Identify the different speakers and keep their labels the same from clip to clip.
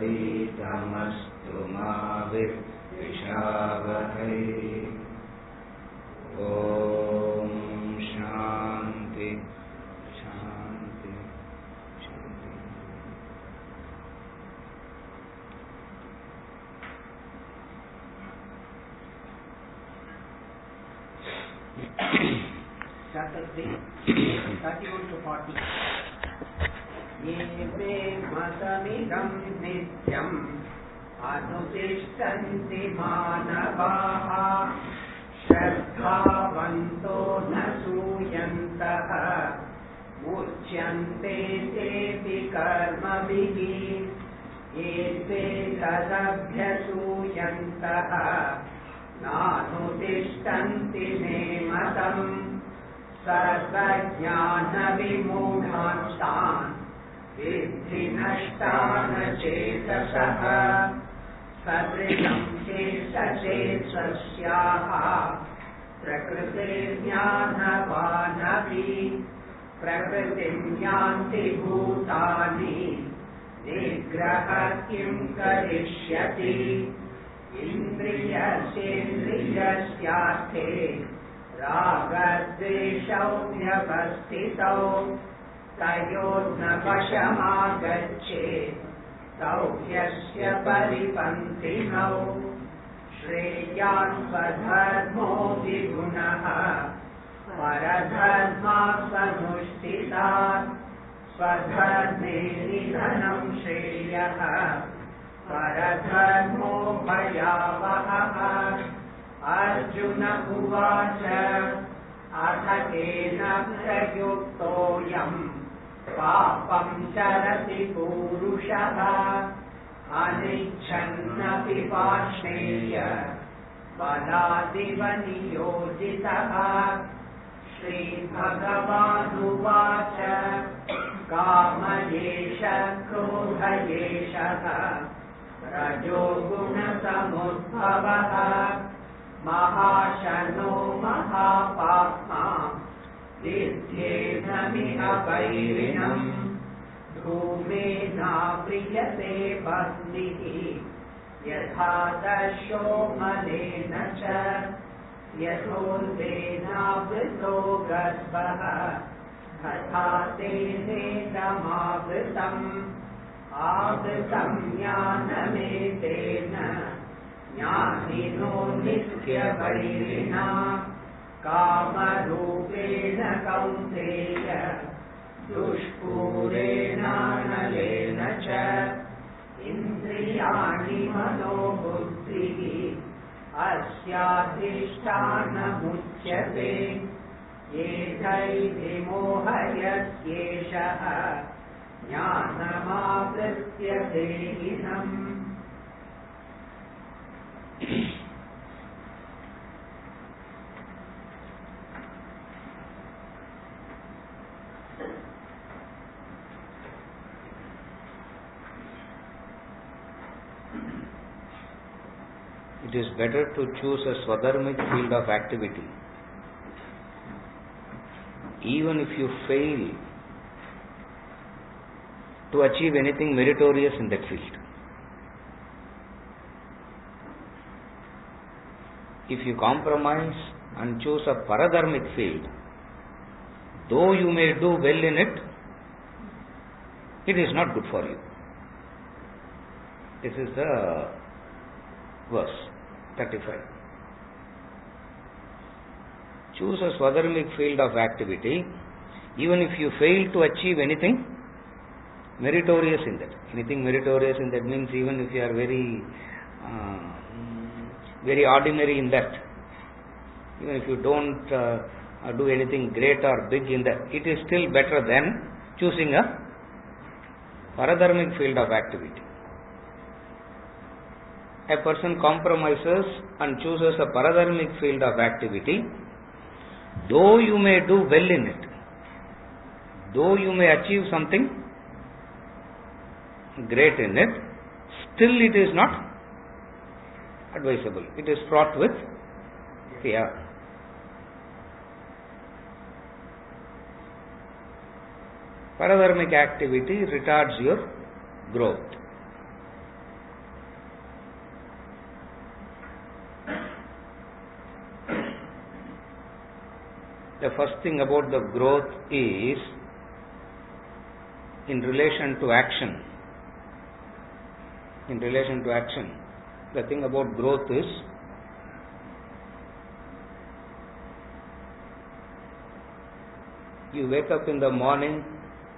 Speaker 1: तमस्तु मा विद्विषावहै। ओम शांति शांति शांति।
Speaker 2: Chapter 3, 31 to 40. ये मे मतमिदं नित्यम् अनुतिष्ठन्ति मानवाः श्रद्धावन्तो न सूयन्तः मुच्यन्ते तेऽपि कर्मभिः ये ते तदभ्यसूयन्तः नानुतिष्ठन्ति मे मतम् सर्वज्ञानविमूढांस्तान् विद्धि नष्टान् चेतसः सदृशं चेतसेत्स्याः प्रकृतिर्ज्ञानवानपि प्रकृतिं यान्ति भूतानि निग्रह किं करिष्यति इन्द्रियस्येन्द्रियस्यार्थे रागद्वेषौ व्यवस्थितौ तयोर्न वशमागच्छेत् तौ ह्यस्य परिपन्थिनौ श्रेयान् स्वधर्मो विगुणः परधर्मासनुष्ठितात् स्वधर्मे निधनं श्रेयः परधर्मो भयावहः। अर्जुन उवाच अथ केन प्रयुक्तोऽयं पापं चरति पूरुषः अनिच्छन्नपि पार्ष्णेय बलादिव नियोजितः। श्रीभगवानुवाच काम एष क्रोध एषः रजोगुणसमुद्भवः महाशनो महापाप्मा विद्येनमिह वैरिणम् धूमेनाव्रियते भस्मिः यथा दर्शो मलेन च यथोल्बेनावृतो गर्भः तथा तेनेदमावृतम् आवृतं ज्ञानमेतेन ज्ञानिनो नित्यवैरिणा कामरूपेण कौन्तेय दुष्पूरेणानलेन च इन्द्रियाणि मनोबुद्धिः अस्याधिष्ठानमुच्यते एतैर्विमोहयत्येषः ज्ञानमावृत्य देहिनम्।
Speaker 1: It is better to choose a swadharmic field of activity, even if you fail to achieve anything meritorious in that field. If you compromise and choose a paradharmic field, though you may do well in it, it is not good for you. This is the verse 35. Choose a swadharmic field of activity, even if you fail to achieve anything meritorious in that. Anything meritorious in that means even if you are very ordinary in that, even if you don't do anything great or big in that, it is still better than choosing a paradharmic field of activity. A person compromises and chooses a paradharmic field of activity, though you may do well in it, though you may achieve something great in it, still it is not advisable. It is fraught with fear. Paradharmic activity retards your growth. The first thing about the growth is in relation to action. In relation to action, the thing about growth is you wake up in the morning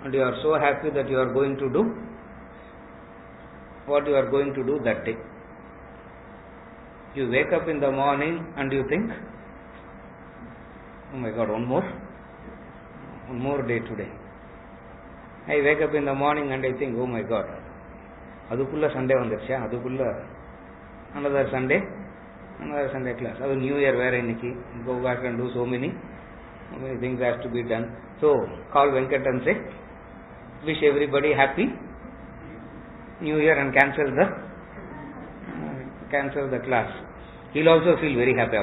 Speaker 1: and you are so happy that you are going to do what you are going to do that day. You wake up in the morning and you think, oh my God, one more day today. I wake up in the morning and I think, oh my God, adukulla Sunday vandircha, adukulla another Sunday class. Adu New Year vera inniki, go back and do so many things has to be done. So call Venkat and say, wish everybody happy New Year and cancel the class. He'll also feel very happy.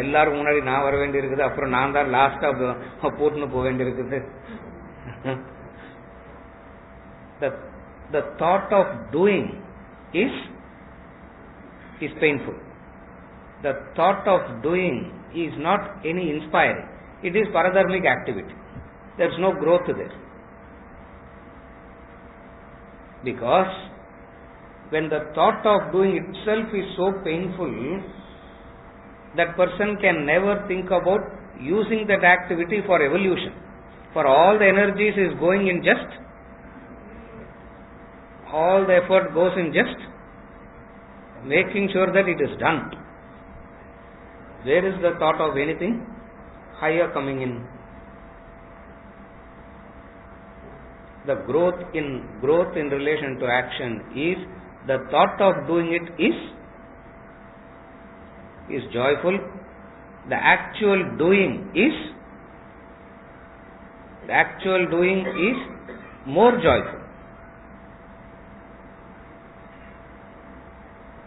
Speaker 1: எல்லாரும் முன்னாடி நான் வர வேண்டி இருக்குது, அப்புறம் நான் தான் லாஸ்டா போட்டுன்னு போக வேண்டி இருக்குது. The thought of doing is painful. The thought of doing is not any inspiring. It is paradharmic activity. There is no growth there. Because when the thought of doing itself is so painful, that person can never think about using that activity for evolution. For all the energies is going in just, all the effort goes in just making sure that it is done. Where is the thought of anything higher coming in? The growth in relation to action is the thought of doing it is joyful. The actual doing is more joyful.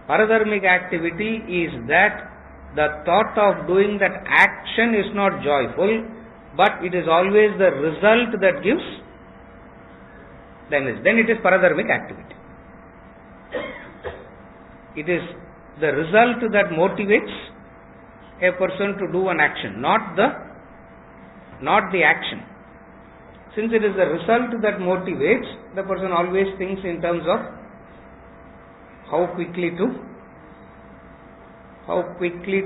Speaker 1: Paradharmic activity is that the thought of doing that action is not joyful, but it is always the result that gives. Then it is paradharmic activity. It is the result that motivates a person to do an action, not the action. Since it is the result that motivates, the person always thinks in terms of how quickly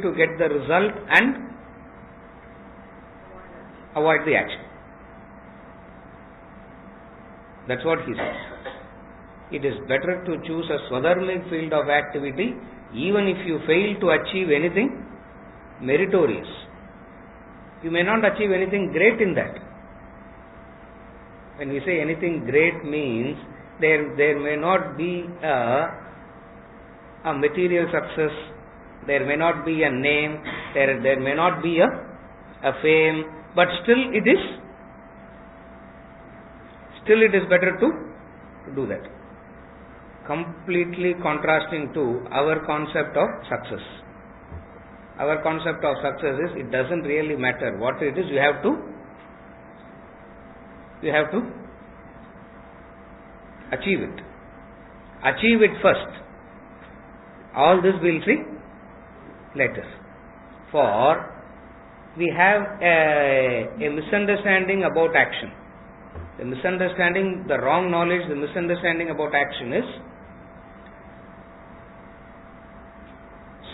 Speaker 1: to get the result and avoid the action. That's what he says. It is better to choose a swadharmic field of activity even if you fail to achieve anything meritorious. You may not achieve anything great in that. When we say anything great means there may not be a material success, there may not be a name, there may not be a fame, but still it is better to do that. Completely contrasting to our concept of success. Our concept of success is it doesn't really matter what it is, you have to achieve it. Achieve it first. All this we'll see later. For we have a misunderstanding about action. The misunderstanding, the wrong knowledge, the misunderstanding about action is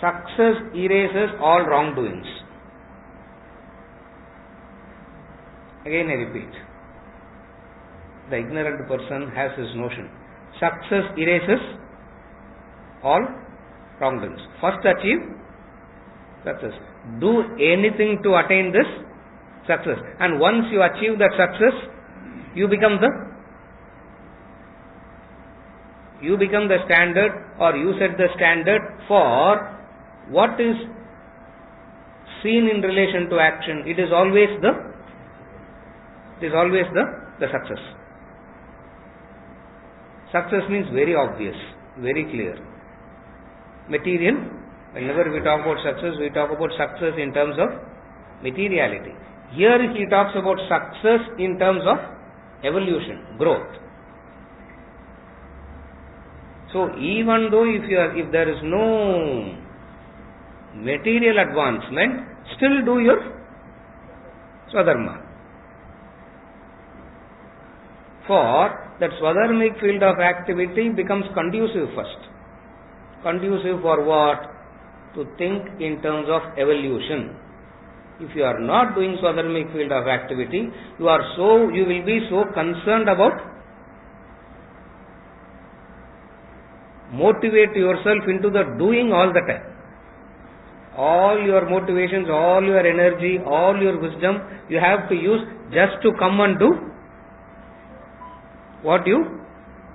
Speaker 1: success erases all wrongdoings. Again I repeat, the ignorant person has his notion. Success erases all wrongdoings. First achieve success. Do anything to attain this success. And once you achieve that success, you become the standard, or you set the standard for what is seen in relation to action. It is always the success. Success means very obvious, very clear. Material, whenever we talk about success in terms of materiality. Here he talks about success in terms of evolution, growth. So even though if there is material advancement, still do your Swadharma. For that Swadharmic field of activity becomes conducive first. Conducive for what? To think in terms of evolution. If you are not doing Swadharmic field of activity, you will be so concerned about motivate yourself into the doing all the time. All your motivations, all your energy, all your wisdom, you have to use just to come and do what you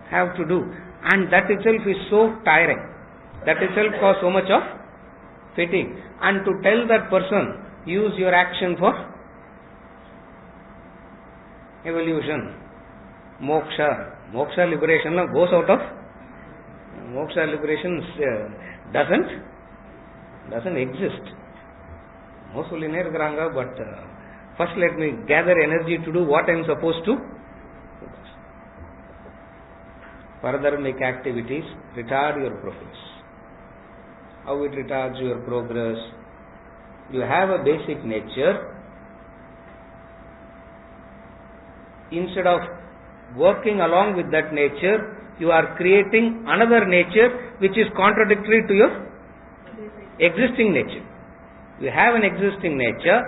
Speaker 1: have to do. And that itself is so tiring. That itself causes so much of fatigue. And to tell that person, use your action for evolution, moksha. Moksha liberation goes out of. Moksha liberation doesn't exist. Most but first let me gather energy to do what I am supposed to. Paradharmic activities retard your progress. How it retards your progress? You have a basic nature. Instead of working along with that nature, you are creating another nature which is contradictory to your existing nature. You have an existing nature.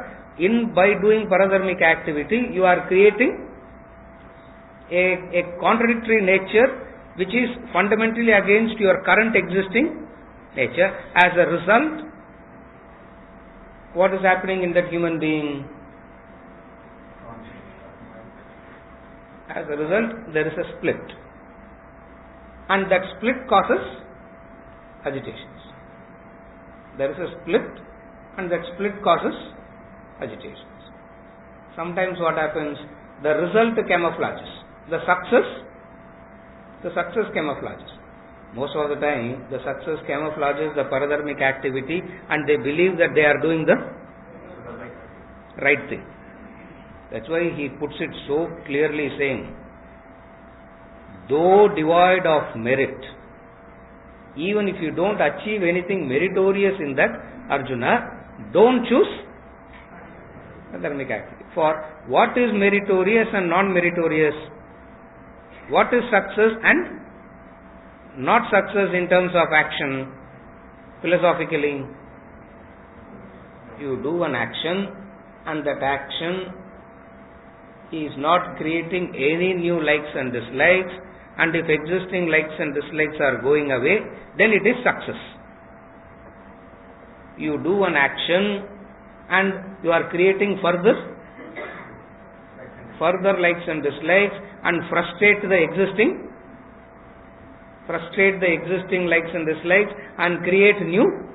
Speaker 1: By doing paradharmic activity, you are creating a contradictory nature which is fundamentally against your current existing nature. As a result, what is happening in that human being? As a result, there is a split. And that split causes agitations. There is a split, and that split causes agitations. Sometimes what happens? The result camouflages. The success camouflages. Most of the time, the success camouflages the paradharmic activity, and they believe that they are doing the right thing. That's why he puts it so clearly, saying, though devoid of merit, even if you don't achieve anything meritorious in that, Arjuna, don't choose paradharmic activity. For what is meritorious and non-meritorious? What is success and not success in terms of action? Philosophically, you do an action, and that action is not creating any new likes and dislikes, and if existing likes and dislikes are going away, then it is success. You do an action and you are creating further likes and dislikes, and frustrate the existing likes and dislikes, and create new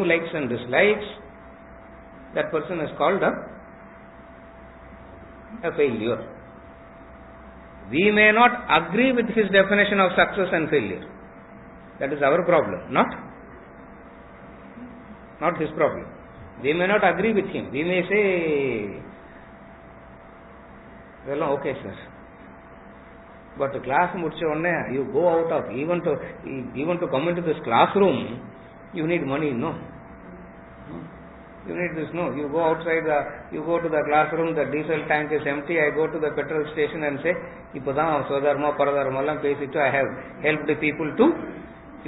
Speaker 1: likes and dislikes. That person is called a failure. We may not agree with his definition of success and failure. That is our problem, not his problem. We may not agree with him. We may say, well, okay, sir. But the class you go out of, even to come into this classroom, you need money, no? You need this, no? You go outside, you go to the classroom, the diesel tank is empty, I go to the petrol station and say, Swadharma, Paradharma, I have helped the people to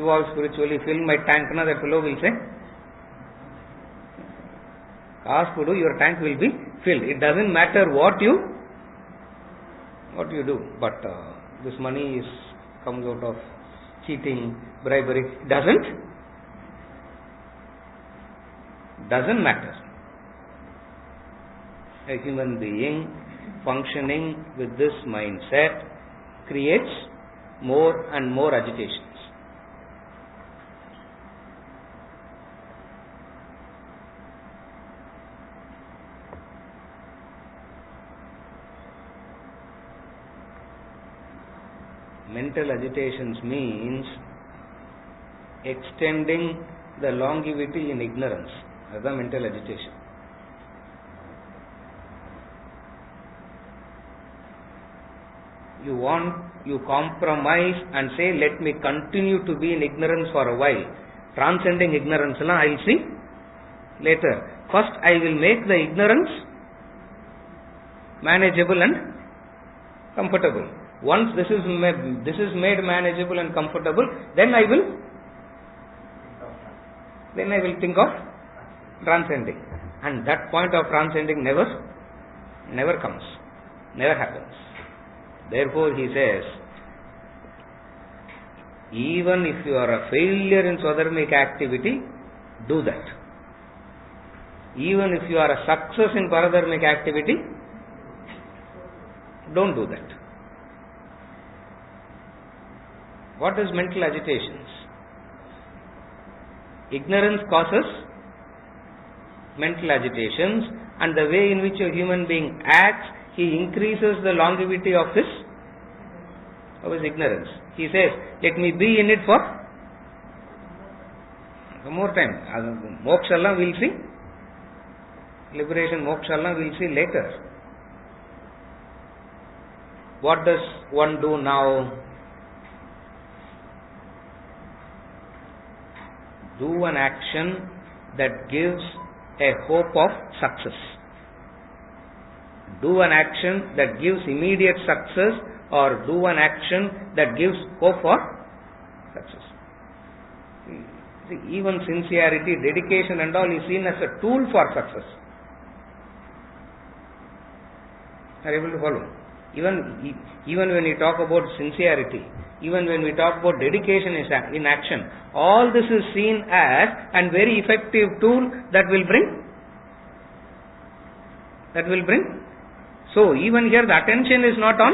Speaker 1: evolve spiritually, fill my tank, that fellow will say, ask to do, your tank will be filled. It doesn't matter what you do, but this money comes out of cheating, bribery. Doesn't matter. A human being functioning with this mindset creates more and more agitations. Mental agitations means extending the longevity in ignorance. That's the mental agitation. You compromise and say, let me continue to be in ignorance for a while. Transcending ignorance, I will see later. First, I will make the ignorance manageable and comfortable. Once this is made manageable and comfortable, then I will think of transcending. And that point of transcending never comes, never happens. Therefore, he says, even if you are a failure in Swadharmic activity, do that. Even if you are a success in Paradharmic activity, don't do that. What is mental agitations? Ignorance causes mental agitations, and the way in which a human being acts, he increases the longevity of his ignorance. He says, let me be in it for some more time. Moksha we'll see. Liberation, moksha we'll see later. What does one do now? Do an action that gives a hope of success. Do an action that gives immediate success, or do an action that gives hope for success. See, even sincerity, dedication and all is seen as a tool for success. Are you able to follow? Even when we talk about sincerity, even when we talk about dedication in action, all this is seen as a very effective tool that will bring. So even here the attention is not on.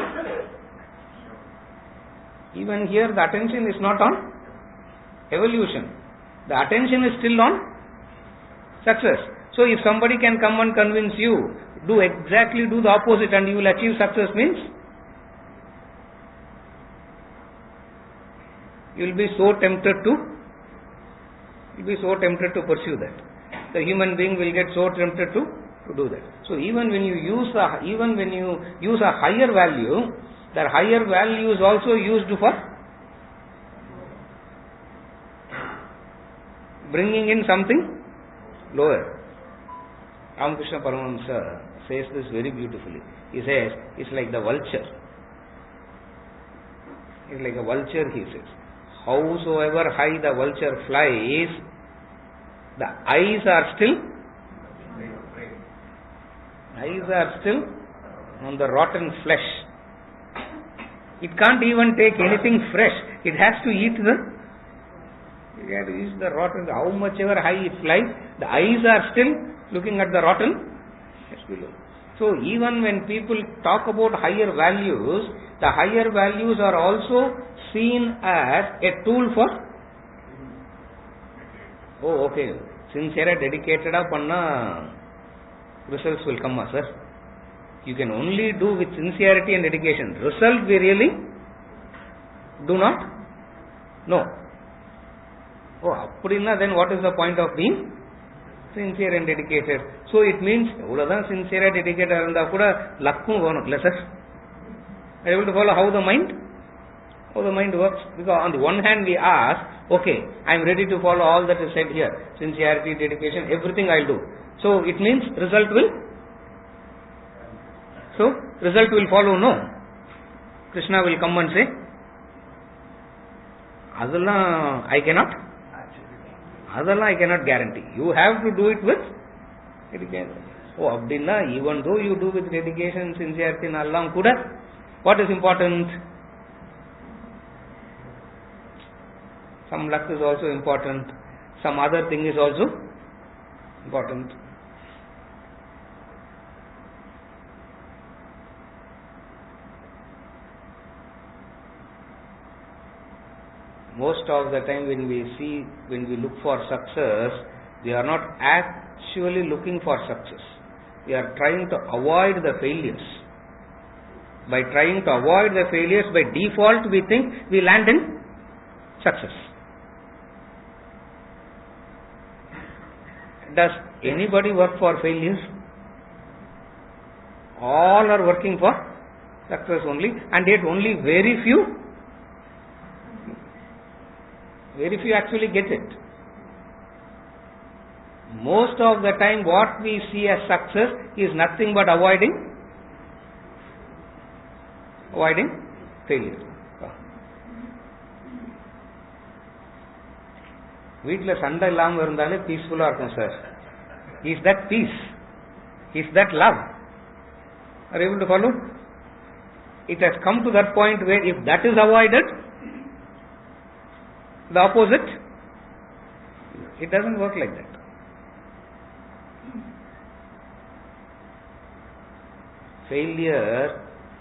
Speaker 1: Even here the attention is not on evolution. The attention is still on success. So if somebody can come and convince you, do the opposite and you will achieve success, means you will be so tempted to pursue that. The human being will get so tempted to do that. So even when you use a higher value, that higher value is also used for bringing in something lower. Ramakrishna Paramahamsa says this very beautifully. He says, it's like the vulture. It's like a vulture, he says. Howsoever high the vulture flies, the eyes are still on the rotten flesh. It can't even take anything fresh. It has to eat the rotten. How much ever high it flies, the eyes are still looking at the rotten below. So even when people talk about higher values, the higher values are also seen as a tool for sincere, dedicated panna results will come, sir. You can only do with sincerity and dedication. Result we really do not know. Then what is the point of being sincere and dedicated? So it means sincere and dedicated lakkum vanum, sir. Are you able to follow how the mind works? Because on the one hand we ask, I am ready to follow all that is said here, sincerity, dedication, everything I will do. So it means result will follow, no. Krishna will come and say, Adalla I cannot guarantee. You have to do it with dedication. Even though you do with dedication, sincerity, what is important? Some luck is also important. Some other thing is also important. Most of the time when we look for success, we are not actually looking for success. We are trying to avoid the failures. By trying to avoid the failures, by default we think we land in success. Does anybody work for failures? All are working for success only, and yet only very few actually get it. most of the time what we see as success is nothing but avoiding failure. வீட்டில் சண்டை இல்லாமல் இருந்தாலே பீஸ்ஃபுல்லாக இருக்கும் sir. Is that peace? Is that love? Are you able to follow? It has come to that point where if that is avoided, the opposite, it doesn't work like that. Failure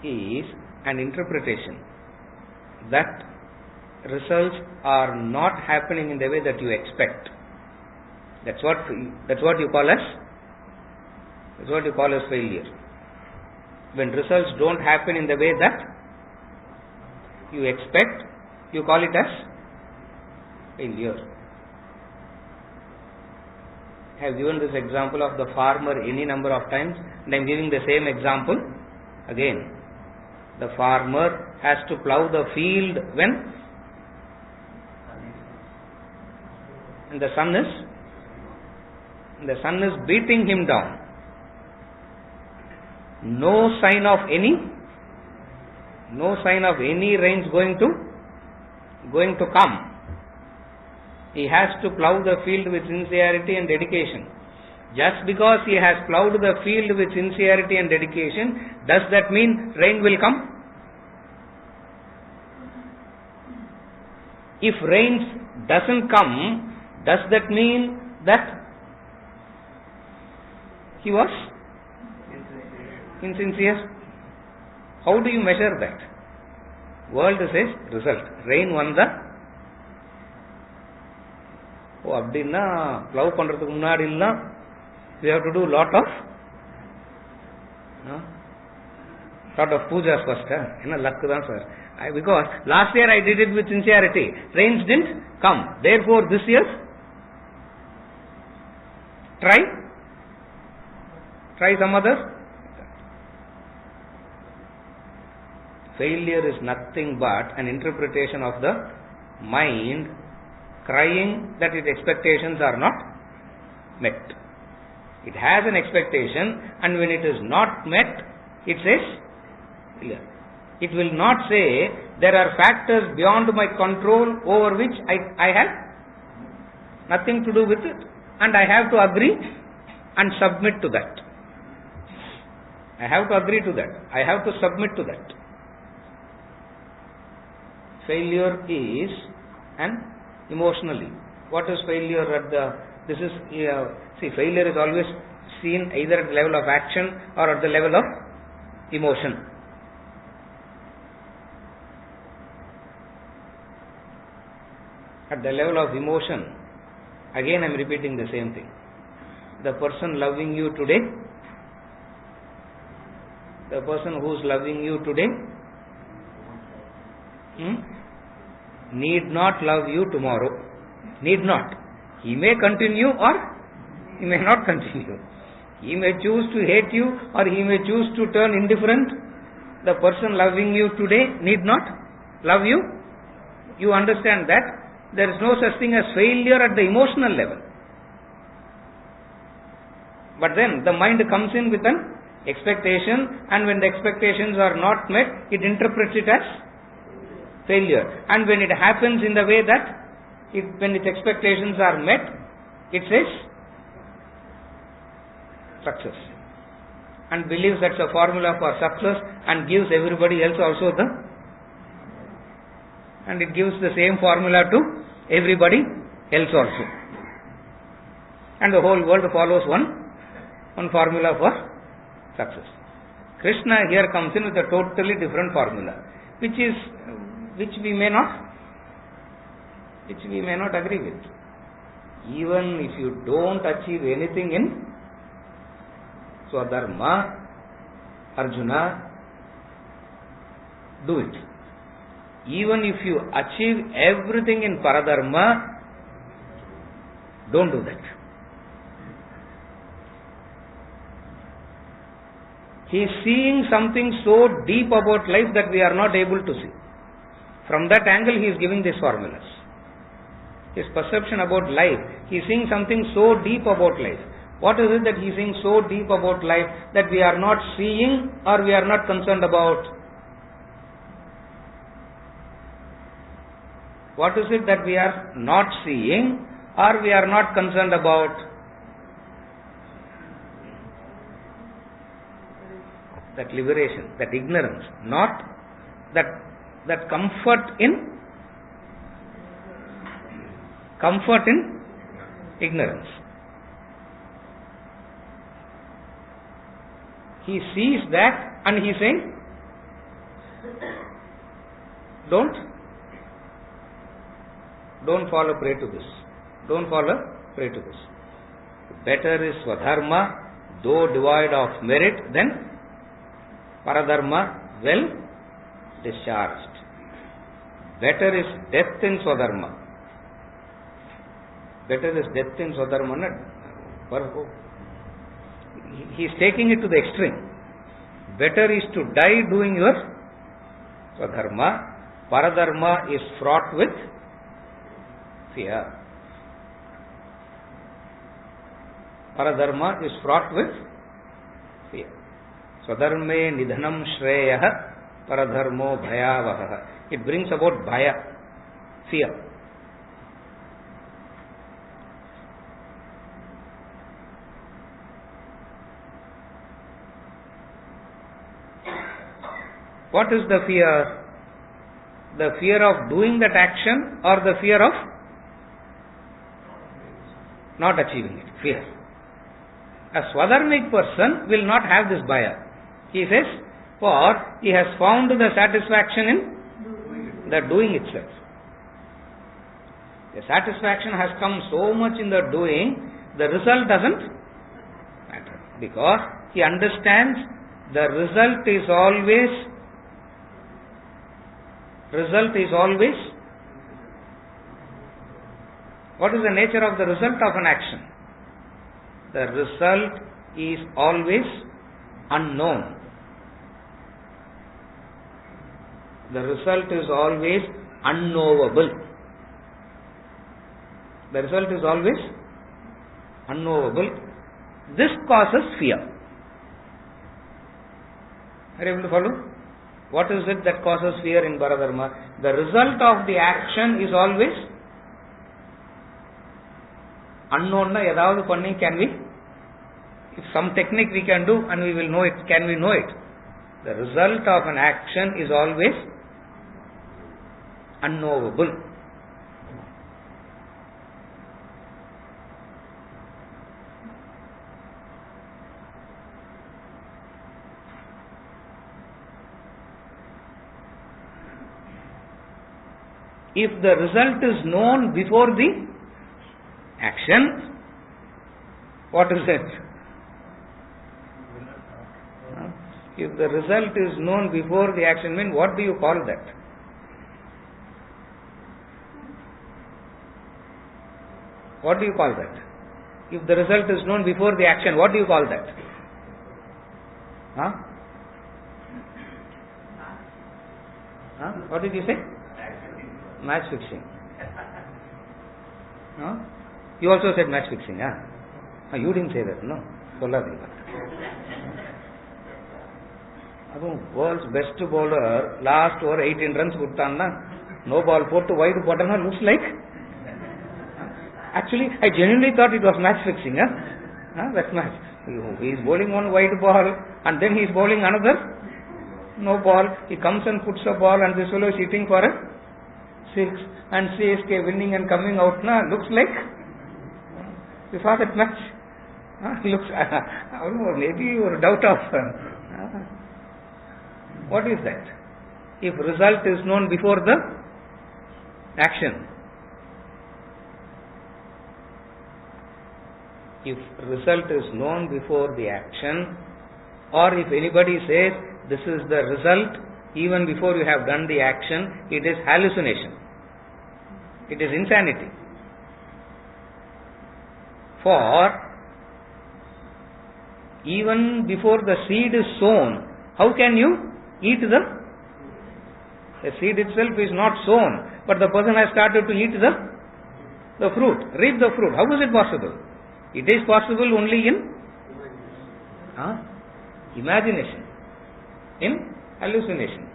Speaker 1: is an interpretation that results are not happening in the way that you expect. That's what you call as failure. When results don't happen in the way that you expect, you call it as failure. I have given this example of the farmer any number of times, and I am giving the same example again. The farmer has to plough the field when the sun is beating him down. No sign of any rains going to come. He has to plough the field with sincerity and dedication. Just because he has ploughed the field with sincerity and dedication, does that mean rain will come? If rains doesn't come, does that mean that he was insincere? How do you measure that? World says result. Rain வந்தா அப்படின்னா plough பண்றதுக்கு முன்னாடி எல்லாம் we have to do lot of pujas first. என்ன luck தான் sir. Because last year I did it with sincerity. Rains didn't come. Therefore this year try some other. Failure is nothing but an interpretation of the mind crying that its expectations are not met. It has an expectation, and when it is not met, it says failure. It will not say there are factors beyond my control over which I have nothing to do with it, and I have to agree and submit to that. I have to agree to that. I have to submit to that. Failure is an emotionally. What is failure failure is always seen either at the level of action or at the level of emotion. At the level of emotion, again I am repeating the same thing. The person loving you today, the person who is loving you today need not love you tomorrow. Need not. He may continue or he may not continue. He may choose to hate you or he may choose to turn indifferent. The person loving you today need not love you. You understand that there is no such thing as failure at the emotional level. But then the mind comes in with an expectation, and when the expectations are not met, it interprets it as failure. And when it happens in the way that when its expectations are met, it says success, and believes that's a formula for success, and gives everybody else also and it gives the same formula to everybody else also, and the whole world follows one formula for success. Krishna here comes in with a totally different formula, which we may not agree with. Even if you don't achieve anything in Swadharma, Arjuna, do it. Even if you achieve everything in Paradharma, don't do that. He is seeing something so deep about life that we are not able to see. From that angle he is giving these formulas. his perception about life. He is seeing something so deep about life. What is it that he is seeing so deep about life that we are not seeing or we are not concerned about? What is it that we are not seeing or we are not concerned about? That liberation, that ignorance, not that comfort in ignorance. He sees that and he is saying, don't fall a prey to this. Don't fall a prey to this. Better is Swadharma, though devoid of merit, than Paradharma, well discharged. Better is death in Swadharma. Better is death in Swadharma. He is taking it to the extreme. Better is to die doing your Swadharma. Paradharma is fraught with fear. Paradharma is fraught with fear. Swadharme nidhanam shreyah paradharmo bhayavaha. It brings about bhaya, fear. What is the fear? The fear of doing that action or the fear of not achieving it? Fear. A Swadharmic person will not have this bhaya. He says, for he has found the satisfaction in the doing itself. The satisfaction has come so much in the doing, the result doesn't matter. Because he understands the result is always what is the nature of the result of an action? The result is always unknown. The result is always unknowable. The result is always unknowable. This causes fear. Are you able to follow? What is it that causes fear in Paradharma? The result of the action is always unknown. Can we? If some technique we can do and we will know it, can we know it? The result of an action is always unknowable. If the result is known before the action, what is it? If the result is known before the action, mean what do you call that? What do you call that? If the result is known before the action, what do you call that? What did you say? Match fixing. You also said match fixing. You didn't say that, no? World's best bowler, last over 18 runs, no ball, put to wide bottom, looks like. Actually, I genuinely thought it was match fixing. That's match. He is bowling one wide ball and then he is bowling another no ball. He comes and puts a ball and this fellow is hitting for a 6 and CSK winning and coming out. Looks like you saw that match. Looks maybe you are doubt of. What is that? If result is known before the action. If result is known before the action, or if anybody says this is the result even before you have done the action, it is hallucination. It is insanity. For even before the seed is sown, how can you eat the seed itself is not sown, but the person has started to eat the the fruit. Reap the fruit. How is it possible? It is possible only in imagination, in hallucination.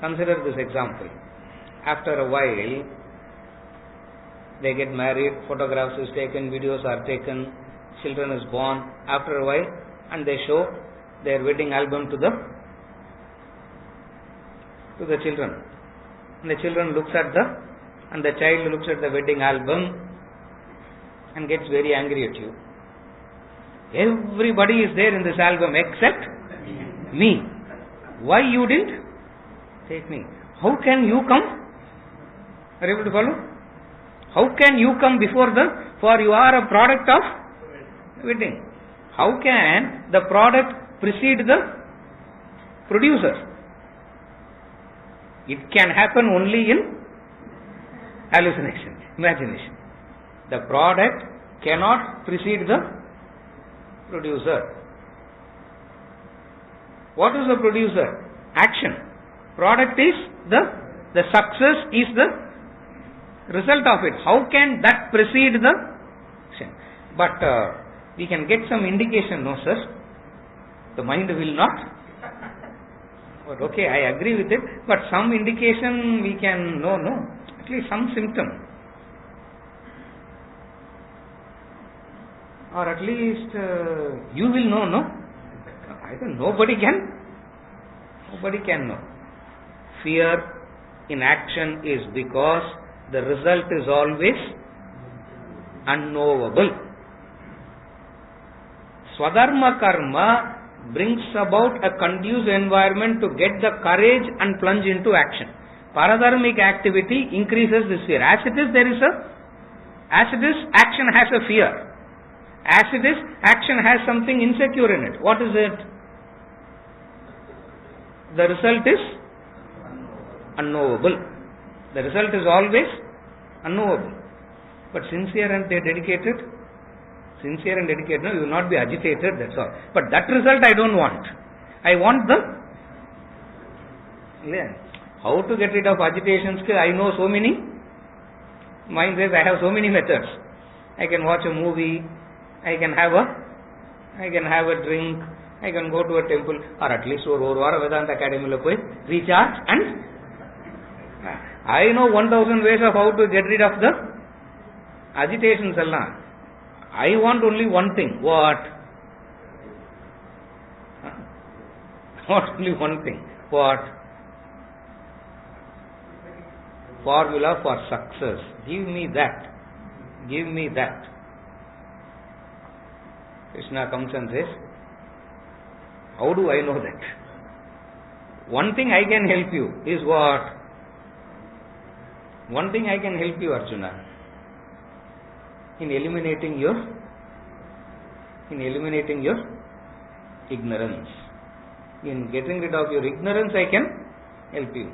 Speaker 1: Consider this example. After a while, they get married, photographs is taken, videos are taken, children is born. After a while, and they show their wedding album to the children. And the children and the child looks at the wedding album and gets very angry at you. Everybody is there in this album except me. Why you didn't take me? How can you come? Are you able to follow? How can you come for you are a product of wedding. How can the product precede the producer? It can happen only in hallucination, imagination. The product cannot precede the producer. What is the producer? Action. Product is the success is the result of it. How can that precede the action? But we can get some indication, no sir. The mind will not. But okay, I agree with it. But some indication we can know, no. At least some symptom. Or at least you will know, no? I don't know. Nobody can know. Fear in action is because the result is always unknowable. Swadharma karma brings about a conducive environment to get the courage and plunge into action. Paradharmic activity increases this fear. As it is, action has a fear. As it is, action has something insecure in it. What is it? The result is unknowable. The result is always unknowable. But sincere and dedicated, no, you will not be agitated, that's all. But that result I don't want. I want how to get rid of agitations. I know so many. Mind says I have so many methods. I can watch a movie. I can have a drink. I can go to a temple, or at least or Vedanta Academy recharge, and I know 1000 ways of how to get rid of the agitations. I want only one thing. What? Not only one thing. What? Formula for success. Give me that. Give me that. Krishna comes and says, how do I know that? One thing I can help you is what? One thing I can help you, Arjuna. In eliminating your ignorance. In getting rid of your ignorance, I can help you.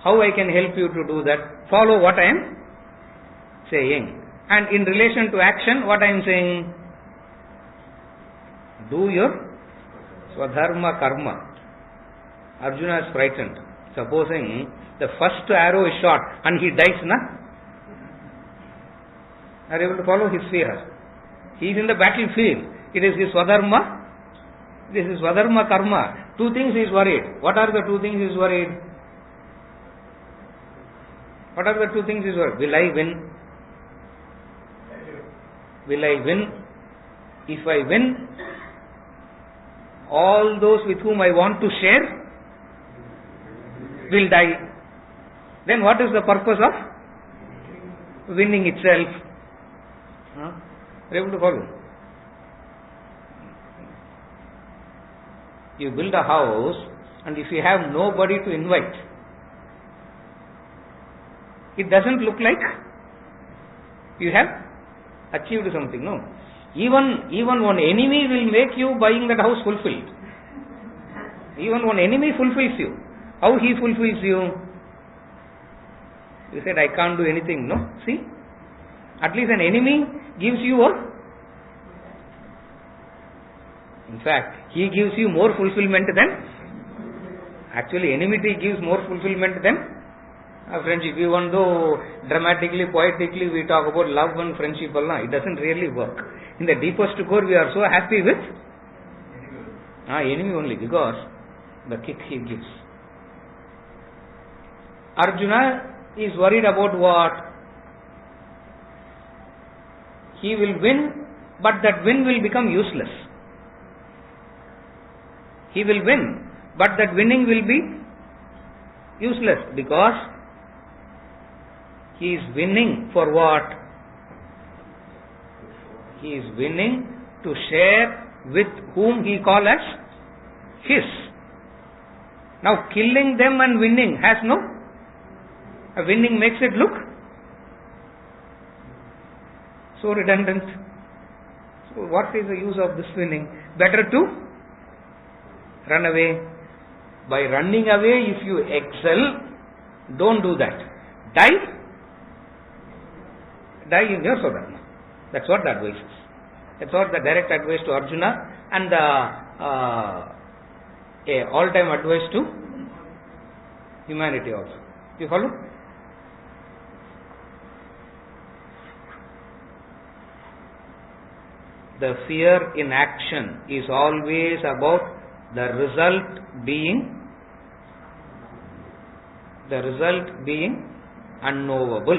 Speaker 1: How I can help you to do that? Follow what I am saying. And in relation to action, what I am saying? Do your swadharma karma. Arjuna is frightened. Supposing the first arrow is shot and he dies, Are you able to follow his fear? He is in the battlefield. It is his swadharma. This is swadharma karma. Two things he is worried. What are the two things he is worried? What are the two things he is worried? Will I win? Will I win? If I win, all those with whom I want to share will die. Then what is the purpose of winning itself? Are you able to follow? You build a house, and if you have nobody to invite, it doesn't look like you have achieved something. No. Even one enemy will make you buying that house fulfilled. Even one enemy fulfills you. How he fulfills you? You said, I can't do anything. No. See? At least an enemy gives you In fact, he gives you more fulfillment than, actually enmity gives more fulfillment than friendship. Even though dramatically, poetically we talk about love and friendship, it doesn't really work. In the deepest core we are so happy with enemy only, because the kick he gives. Arjuna is worried about what? He will win, but that win will become useless. He will win, but that winning will be useless, because he is winning for what? He is winning to share with whom he calls as his. Now killing them and winning has no, winning makes it look so redundant. So what is the use of this winning? Better to run away. By running away, if you excel, don't do that. Die in your Swadharma. That's what the advice is. That's what the direct advice to Arjuna, and the all-time advice to humanity also. You follow? The fear in action is always about the result being unknowable.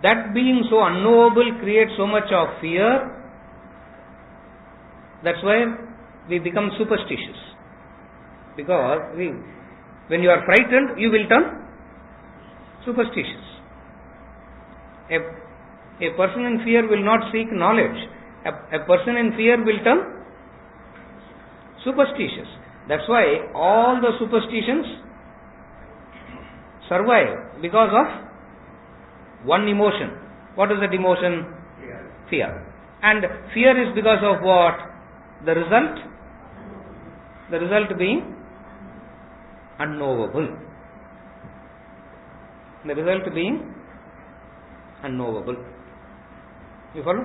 Speaker 1: That being so unknowable creates so much of fear. That's why we become superstitious. Because when you are frightened, you will turn superstitious. A person in fear will not seek knowledge. A person in fear will turn superstitious. That's why all the superstitions survive because of one emotion. What is that emotion? Fear. And fear is because of what? The result being unknowable. The result being unknowable. You follow?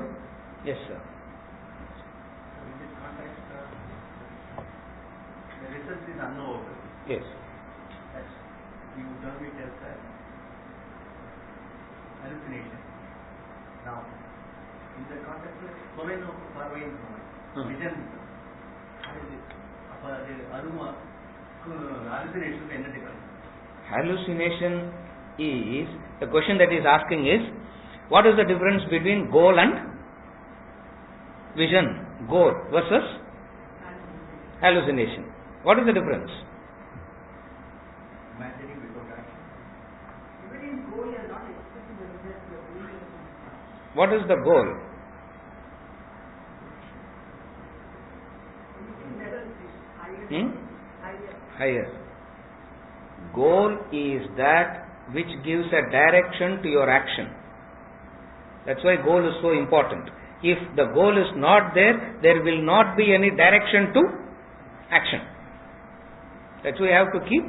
Speaker 1: Yes, sir.
Speaker 3: In this context, the result is unknowable.
Speaker 1: Yes.
Speaker 3: That's, you term it as hallucination. Now, in the context of Sloveno Parvain vision, hallucination is different.
Speaker 1: Hallucination is, the question that he is asking is, what is the difference between goal and vision? Goal versus hallucination. What is the difference?
Speaker 3: Imagining without action.
Speaker 2: Even in goal, you are not expecting the result, you are doing it.
Speaker 1: What is the goal?
Speaker 2: Anything level is higher.
Speaker 1: Higher. Goal is that which gives a direction to your action. That's why goal is so important. If the goal is not there, there will not be any direction to action. That's why you have to keep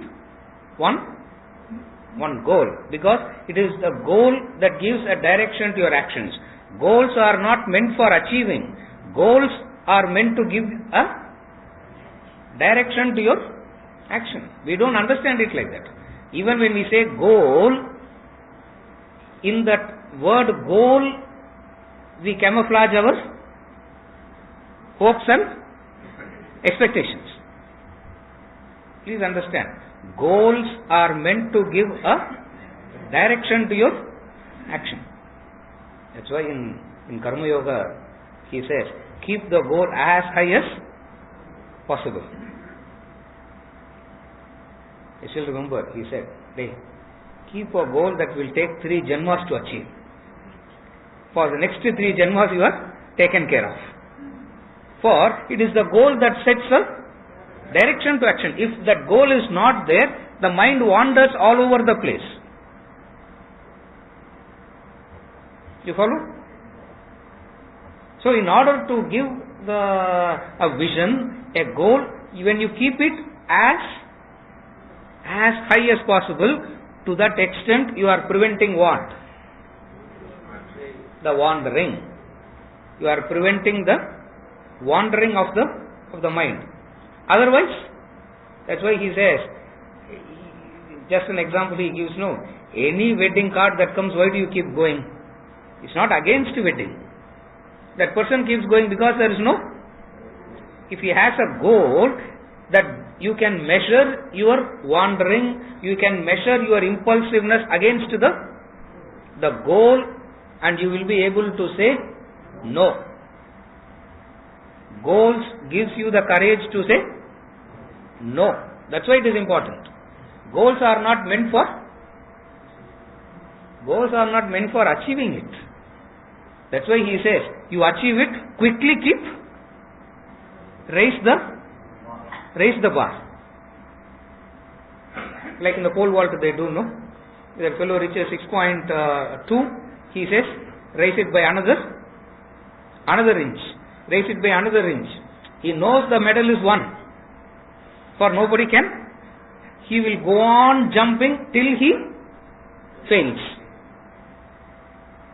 Speaker 1: one goal, because it is the goal that gives a direction to your actions. Goals are not meant for achieving. Goals are meant to give a direction to your action. We don't understand it like that. Even when we say goal, in that word goal, we camouflage our hopes and expectations. Please understand. Goals are meant to give a direction to your action. That's why in Karma Yoga, he says, keep the goal as high as possible. You still remember, he said, hey, keep a goal that will take 3 janmas to achieve. For the next 3 janmas you are taken care of. For it is the goal that sets a direction to action. If that goal is not there, the mind wanders all over the place. You follow? So in order to give a vision, a goal, when you keep it as high as possible, to that extent you are preventing what? the wandering. You are preventing the wandering of the mind. Otherwise, that's why he says, just an example he gives, no, any wedding card that comes, why do you keep going? It's not against wedding. That person keeps going because there is no, if he has a goal that you can measure your wandering, you can measure your impulsiveness against the goal, and you will be able to say no. Goals gives you the courage to say no. That's why it is important. Goals are not meant for achieving it. That's why he says, you achieve it, quickly raise the bar. Like in the pole vault they do, no? That fellow reaches 6.2, he says, raise it by another inch. Raise it by another inch. He knows the medal is won. For nobody can. He will go on jumping till he fails.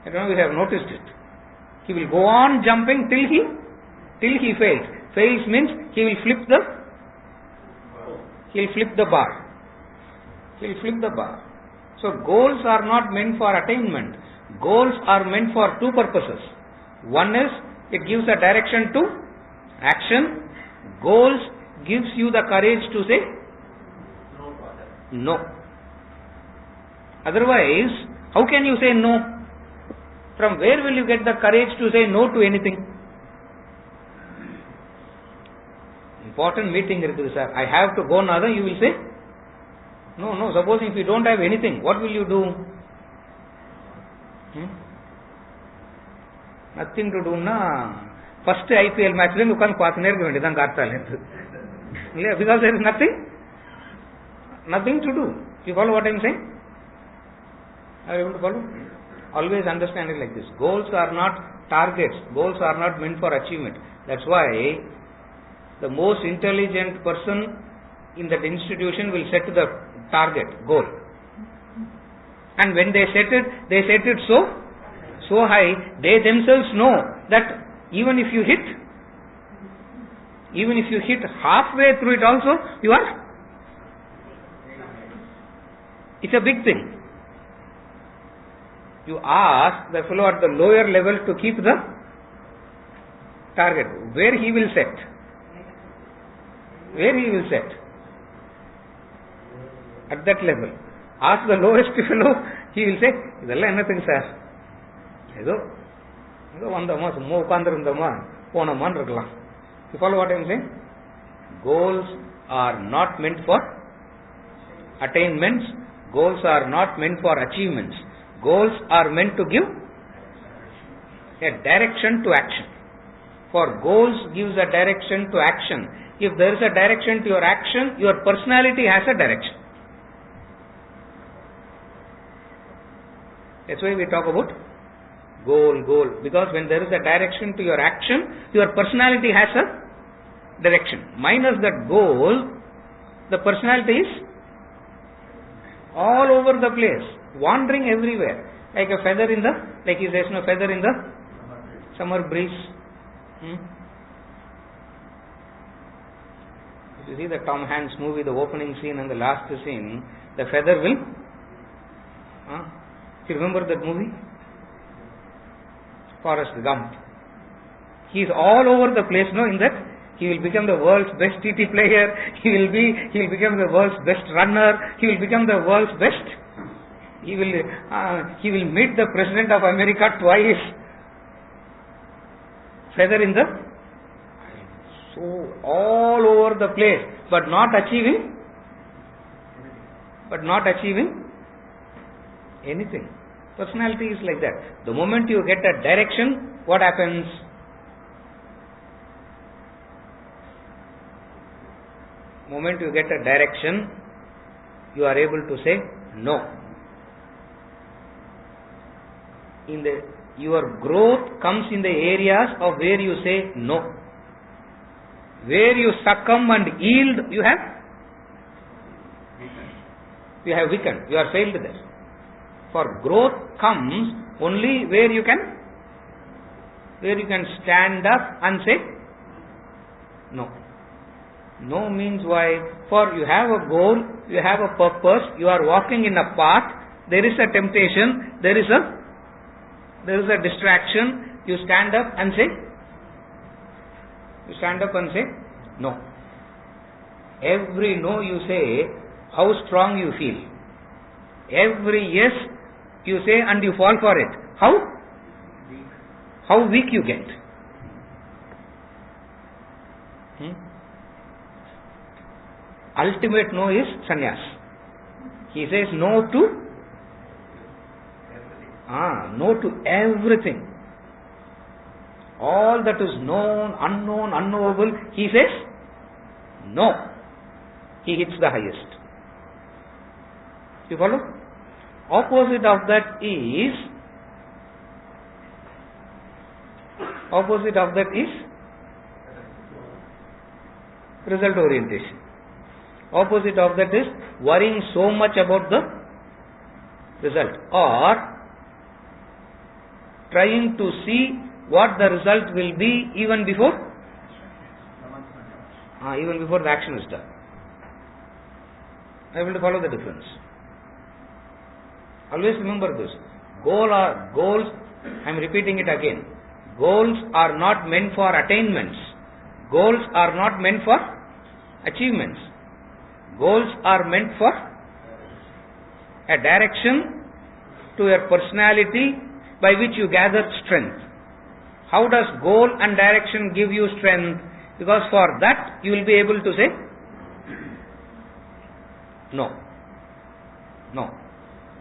Speaker 1: I don't know if you have noticed it. He will go on jumping till he fails. Fails means he will flip the bar. He will flip the bar. So goals are not meant for attainment. Goals are meant for two purposes. One is, it gives a direction to action. Goals gives you the courage to say no. Otherwise, how can you say no? From where will you get the courage to say no to anything? Important meeting irukku sir. I have to go now. You will say no. Supposing if you don't have anything, what will you do? Nothing to do na. First IPL match you can because there is nothing to do. You follow what I am saying? Are you able to follow? Always understand it like this. Goals are not targets. Goals are not meant for achievement. That's why the most intelligent person in that institution will set the target, goal. And when they set it so high, they themselves know that even if you hit halfway through it also, it's a big thing. You ask the fellow at the lower level to keep the target. Where he will set? At that level. Ask the lowest fellow, he will say, idella anything sir. Edo vandama summa ukandirundama ponama irukkalam. You follow what I am saying? Goals are not meant for attainments. Goals are not meant for achievements. Goals are meant to give a direction to action. For goals gives a direction to action. If there is a direction to your action, your personality has a direction. That's why we talk about goal. Because when there is a direction to your action, your personality has a direction. Minus that goal, the personality is all over the place, wandering everywhere, like a feather in the, like he says, feather in the summer breeze. If you see the Tom Hanks movie, the opening scene and the last scene, the feather will. You remember that movie? Forrest Gump. He is all over the place, in that he will become the world's best TT player. He will become the world's best runner. He will become the world's best. He will meet the President of America twice. Feather in the, so all over the place, but not achieving anything. Personality is like that. The moment you get a direction, what happens? Moment you get a direction, you are able to say no. Your growth comes in the areas of where you say no. Where you succumb and yield, you have weakened. You are failed there. For growth comes only where you can where you can stand up and say no. No means why? For you have a goal, you have a purpose, you are walking in a path, there is a temptation, there is a distraction, you stand up and say no. Every no you say, how strong you feel. Every yes you say and you fall for it. How weak you get. Ultimate no is sannyas. He says no to everything. All that is known, unknown, unknowable, he says no. He hits the highest. You follow? Opposite of that is result orientation. Opposite of that is worrying so much about the result, or trying to see what the result will be even before the action is done. Able to follow the difference. Always remember this. Goals, I am repeating it again. Goals are not meant for attainments. Goals are not meant for achievements. Goals are meant for a direction to your personality by which you gather strength. How does goal and direction give you strength? Because for that you will be able to say no.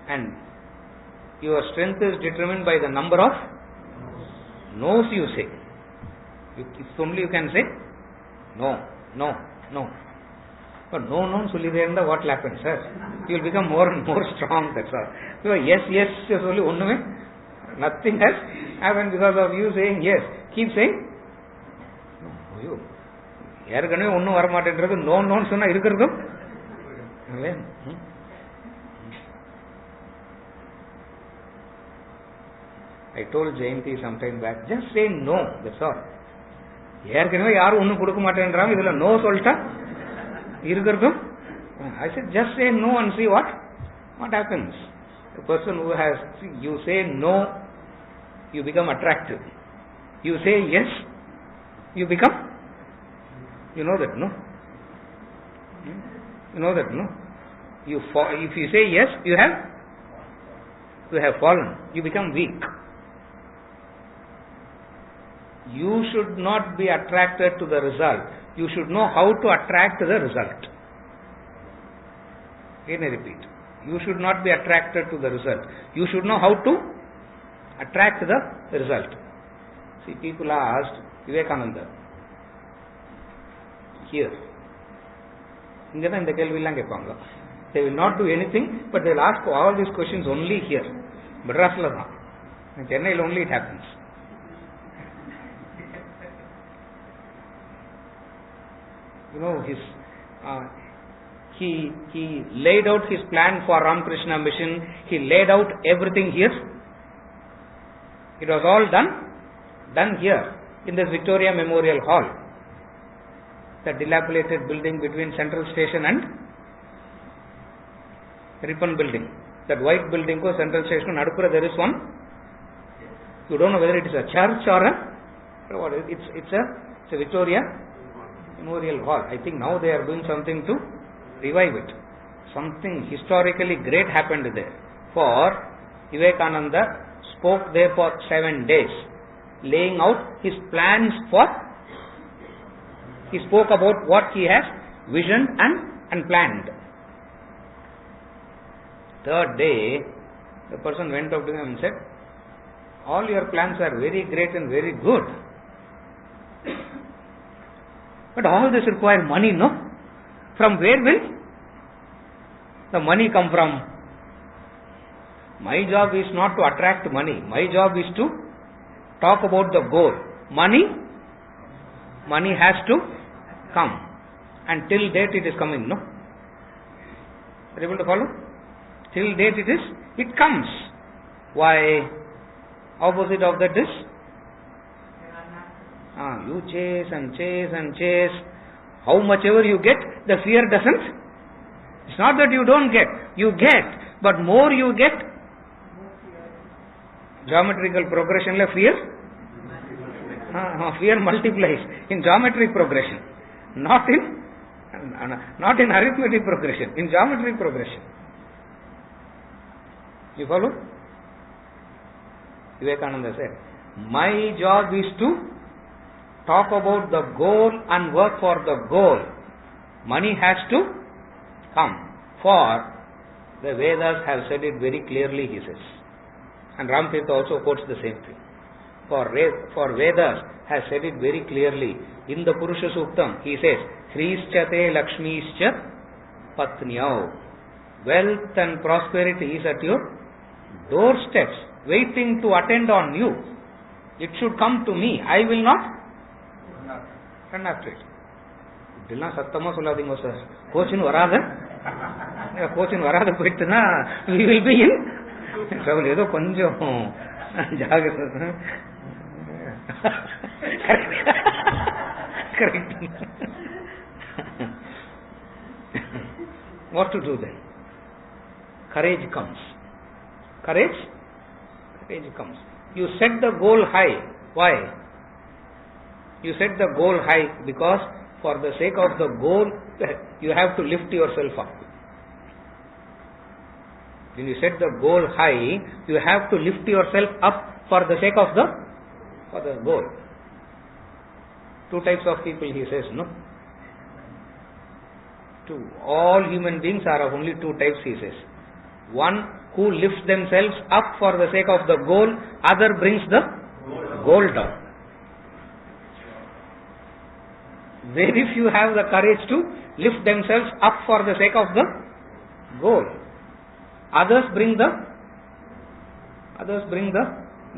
Speaker 1: And your strength is determined by the number of no's you say. If only you can say no. But no சொல்லிட்டே இருந்தா what will happen, sir? You will become more and more strong, that's all. So yes சொல்லி ஒண்ணுமே nothing has happened because of you saying yes. Keep saying no. ஏற்கனவே ஒன்றும் வரமாட்டேன்றது நோன்னு சொன்னா இருக்கிறதும் I told Jayanti some time back, just say no, that's all. ஏற்கனவே யாரும் ஒன்றும் கொடுக்க மாட்டேன்றாங்க, இதுல நோ சொல்லிட்டா இருக்கிறதும். I said just say no and see what happens. The person who has, you say no, you become attractive. You say yes, you become, you know that, no? You know that, no? If you say yes, you have fallen. You become weak. You should not be attracted to the result. You should know how to attract the result. Again I repeat. You should not be attracted to the result. You should know how to attract the result. See, people asked Vivekananda here. இங்க தான் இந்த கேள்வியெல்லாம் கேட்பாங்க. They will not do anything, but they will ask all these questions only here. Madrasல தான். Chennaiயில் only it happens. You know, he laid out his plan for Ramakrishna Mission. He laid out everything here. It was all done here in this Victoria Memorial Hall, the dilapidated building between Central Station and Ripon Building. That white building ko Central Station nadukura there is one. You don't know whether it is a church or it's a Victoria Memorial Hall. I think now they are doing something to revive it. Something historically great happened there. For Vivekananda spoke there for 7 days, laying out his plans for. He spoke about what he has visioned and planned. Third day, the person went up to him and said, all your plans are very great and very good. But all this requires money, no? From where will the money come from? My job is not to attract money. My job is to talk about the goal. Money has to come. And till date it is coming, no? Are you able to follow? Till date it comes. Why? Opposite of that is You chase and chase and chase. How much ever you get, the fear doesn't. It's not that you don't get. You get. But more you get, geometrical progression la fear? Fear multiplies in geometric progression. Not in arithmetic progression. In geometric progression. You follow? Vivekananda said, my job is to talk about the goal and work for the goal. Money has to come. For the Vedas have said it very clearly, he says. And Ramtirtha also quotes the same thing. For Vedas has said it very clearly. In the Purusha Suktam, he says, Srischate Lakshmischat Patnyau. Wealth and prosperity is at your doorsteps, waiting to attend on you. It should come to me. I will not run after it. இதெல்லாம் சத்தமா சொல்லாதீங்க sir. கோச்சின் வராத போயிட்டுனா we will be in trouble. ஏதோ கொஞ்சம் ஜாகிரதை. Correct. What to do then? Courage comes. Courage comes. You set the goal high. Why? You set the goal high because for the sake of the goal, you have to lift yourself up. When you set the goal high, you have to lift yourself up for the sake of the goal. Two types of people, he says, no? All human beings are of only two types, he says. One who lifts themselves up for the sake of the goal, other brings the goal down. Very few have the courage to lift themselves up for the sake of the goal. Others bring the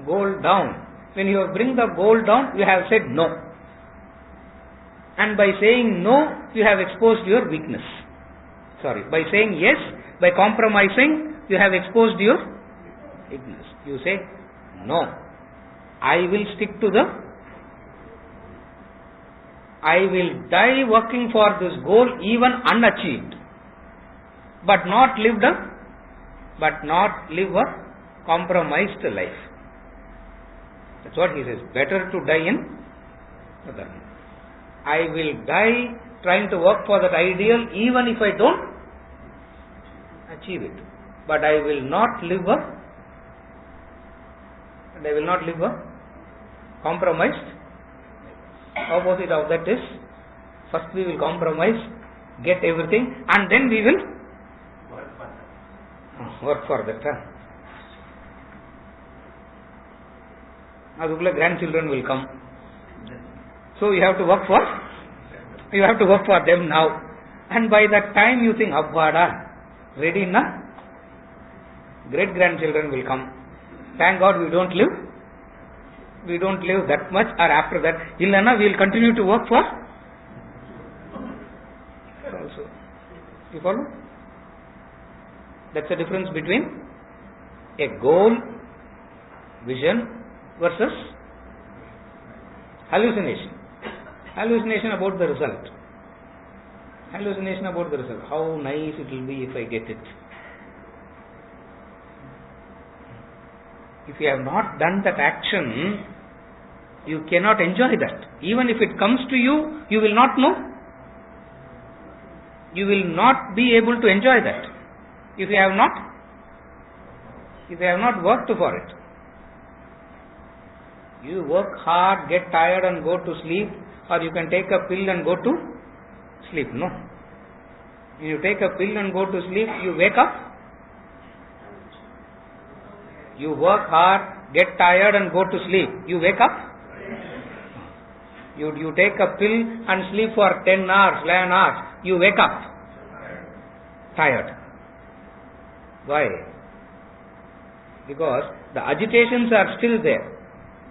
Speaker 1: goal down. When you bring the goal down, you have said no. And by saying no, you have exposed your weakness. By saying yes, by compromising, you have exposed your weakness. You say, no, I will stick to I will die working for this goal even unachieved, but not live a compromised life. That's what he says. Better to die in dharma. I will die trying to work for that ideal even if I don't achieve it. But I will not live a compromised. Opposite of that is, first we will compromise, get everything, and then we will work for that. Now grandchildren will come. So you have to work for them now. And by that time you think, Abbada, ready na? Great grandchildren will come. Thank God we don't live that much, or after that, illana we will continue to work for also. You follow? That's the difference between a goal, vision versus hallucination. Hallucination about the result. How nice it will be if I get it. If you have not done that action, you cannot enjoy that. Even if it comes to you, you will not know. You will not be able to enjoy that. If you have not worked for it. You work hard, get tired and go to sleep, or you can take a pill and go to sleep. No. When you take a pill and go to sleep, you wake up. You work hard, get tired and go to sleep. You wake up. You take a pill and sleep for 10 hours, 11 hours. You wake up. Tired. Why? Because the agitations are still there.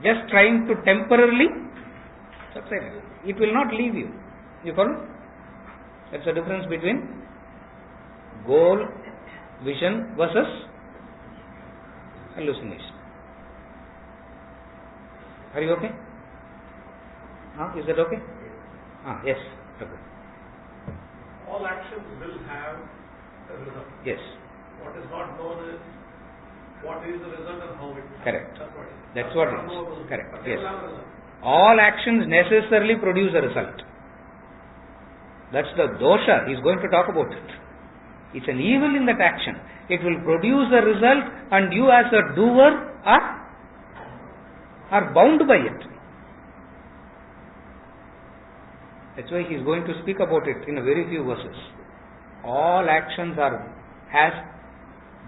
Speaker 1: Just trying to temporarily subside. It will not leave you. You follow? That's the difference between goal, vision versus hallucination. Are you okay? Is that okay? Yes. Okay.
Speaker 4: All actions will have a result.
Speaker 1: Yes.
Speaker 4: What is not known is what is the result and how it.
Speaker 1: Correct.
Speaker 4: That's what it is.
Speaker 1: That's what it is.
Speaker 4: Unknowable.
Speaker 1: Correct.
Speaker 4: But they
Speaker 1: Yes.
Speaker 4: will have a result.
Speaker 1: All actions necessarily produce a result. That's the dosha. He's going to talk about it. It's an evil in that action. It will produce a result, and you as a doer are bound by it. That's why he's going to speak about it in a very few verses. All actions has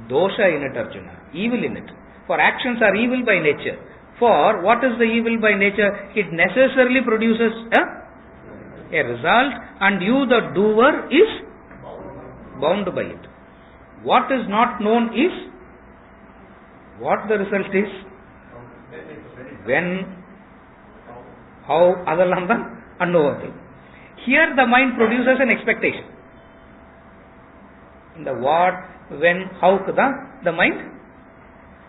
Speaker 1: dosha in it, Arjuna, evil in it. For actions are evil by nature. For what is the evil by nature? It necessarily produces a result, and you, the doer, is bound by it. What is not known is what the result is. When, how, otherlam unknowable. Here the mind produces an expectation. In the what, when, how, the mind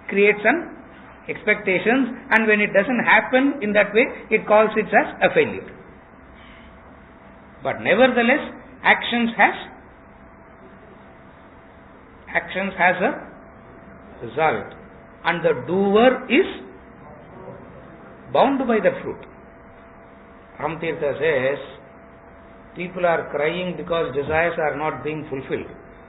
Speaker 1: creates an expectations, and when it doesn't happen in that way, it calls it as a failure. But nevertheless, actions has a result, and the doer is bound by the fruit. Ramtirtha says, people are crying because desires are not being fulfilled.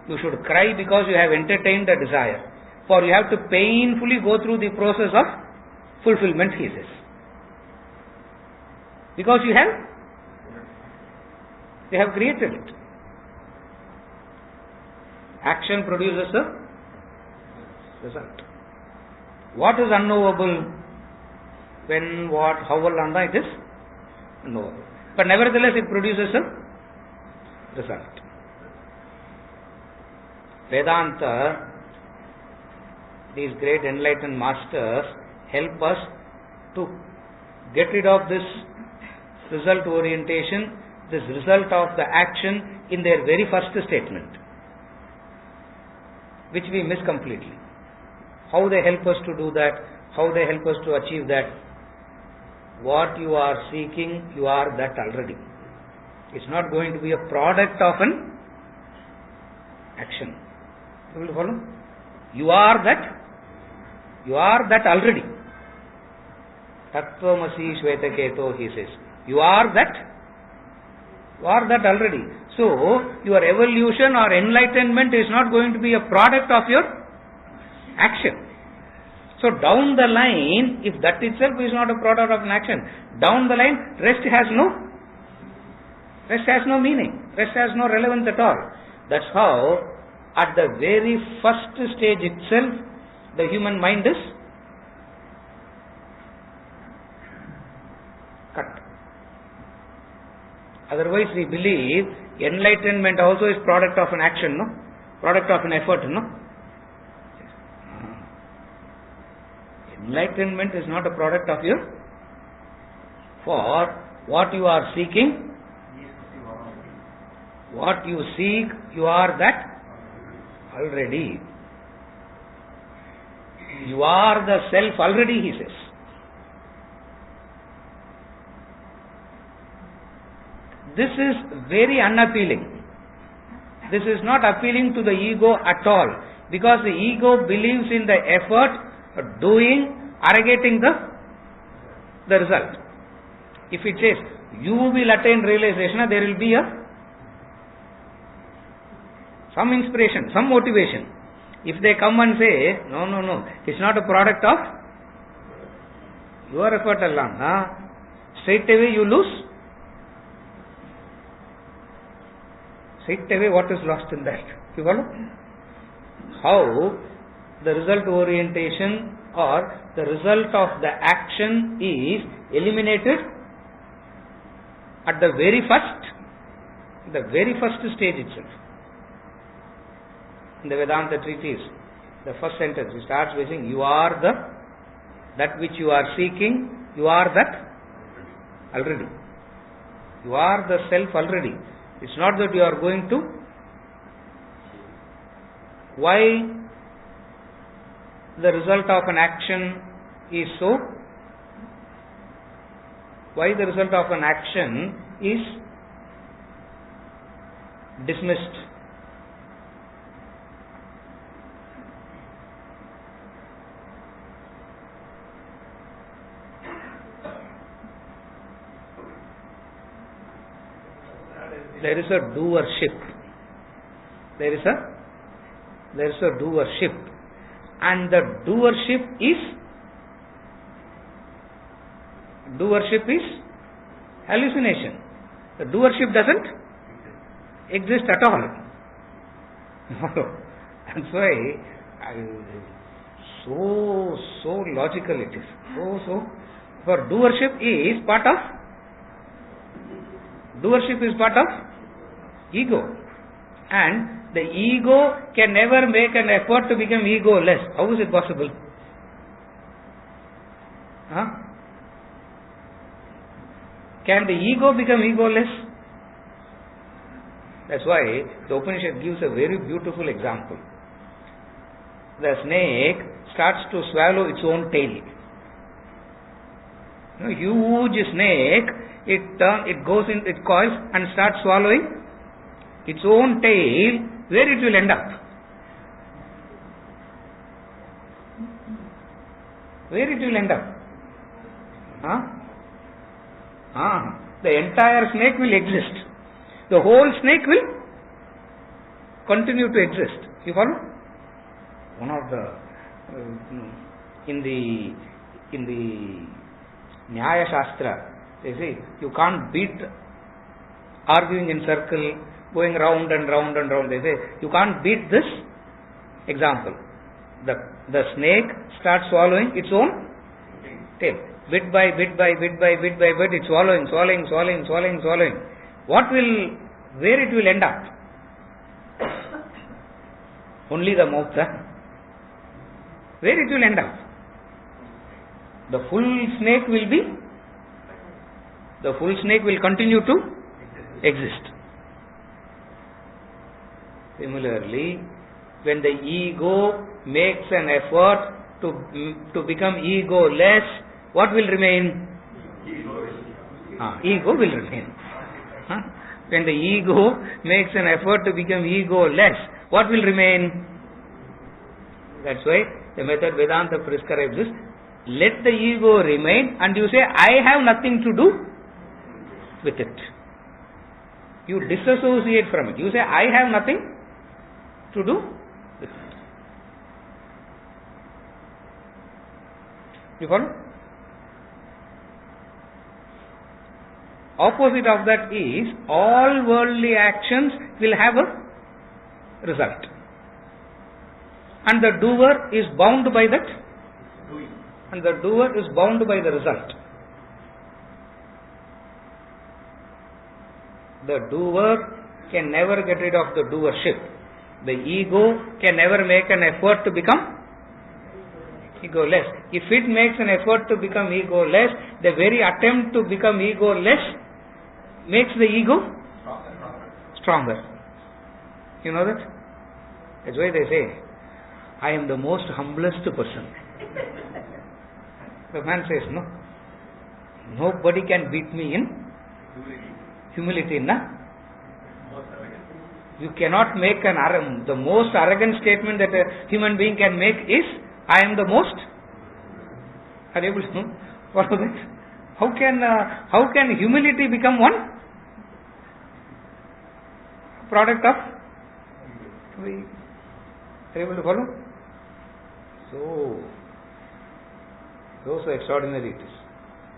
Speaker 1: You should cry because you have entertained the desire. For you have to painfully go through the process of fulfillment, he says. Because you have created it. Action produces a result. What is unknowable? When, what, how, it is unknowable. But nevertheless, it produces a result. Vedanta, these great enlightened masters help us to get rid of this result orientation, this result of the action in their very first statement, which we miss completely. How they help us to do that, how they help us to achieve that. What you are seeking, you are that already. It's not going to be a product of an action. You will follow? You are that already. Tattvamasi Shvetaketo, he says. You are that already. So, your evolution or enlightenment is not going to be a product of your action. So, down the line, if that itself is not a product of an action, down the line, rest has no meaning. Rest has no relevance at all. That's how, at the very first stage itself, the human mind is cut. Otherwise, we believe enlightenment also is product of an action, no? Product of an effort, no? Enlightenment is not a product of your. For what you are seeking, what you seek, you are that already. You are the self already, he says. This is very unappealing. This is not appealing to the ego at all, because the ego believes in the effort, doing, arrogating the result. If it says, you will attain realization, there will be some inspiration, some motivation. If they come and say, no, it's not a product of your effort alone, straight away you lose. Straight away what is lost in that? You follow? How the result orientation or the result of the action is eliminated at the very first stage itself. In the Vedanta treatise, the first sentence, it starts by saying, you are that which you are seeking, you are that already. You are the self already. It's not that you are going to. Why the result of an action is so Why the result of an action is dismissed? There is a doership. There is a doership, and the doership is hallucination. The doership doesn't exist at all. That's why so logical it is. So for doership is part of ego, and the ego can never make an effort to become egoless. How is it possible? Can the ego become egoless? That's why the Upanishad gives a very beautiful example. The snake starts to swallow its own tail. Huge snake, it goes in, it coils and starts swallowing its own tail. Where it will end up? Where it will end up? The entire snake will exist. The whole snake will continue to exist. You follow? One of the in the Nyaya Shastra, they say you can't beat arguing in circle, going round and round and round. They say you can't beat this example. The snake starts swallowing its own tail. Bit by bit, it's swallowing. Where it will end up? Only the moksha. Where it will end up? The full snake will continue to exist. Similarly, when the ego makes an effort to become egoless, what will remain? Ego will remain. When the ego makes an effort to become egoless, what will remain? That's why the method Vedanta prescribes is, let the ego remain, and you say, I have nothing to do with it. You disassociate from it. You say, I have nothing to do with it. You follow? Opposite of that is, all worldly actions will have a result. And the doer is bound by that. And the doer is bound by the result. The doer can never get rid of the doership. The ego can never make an effort to become egoless. If it makes an effort to become egoless, the very attempt to become egoless makes the ego stronger. You know that? That's why they say, I am the most humblest person. The man says, no. Nobody can beat me in humility. You cannot make the most arrogant statement that a human being can make is, I am the most. Are you able to follow that? How can humility become one product of? Are you able to follow? So extraordinary it is,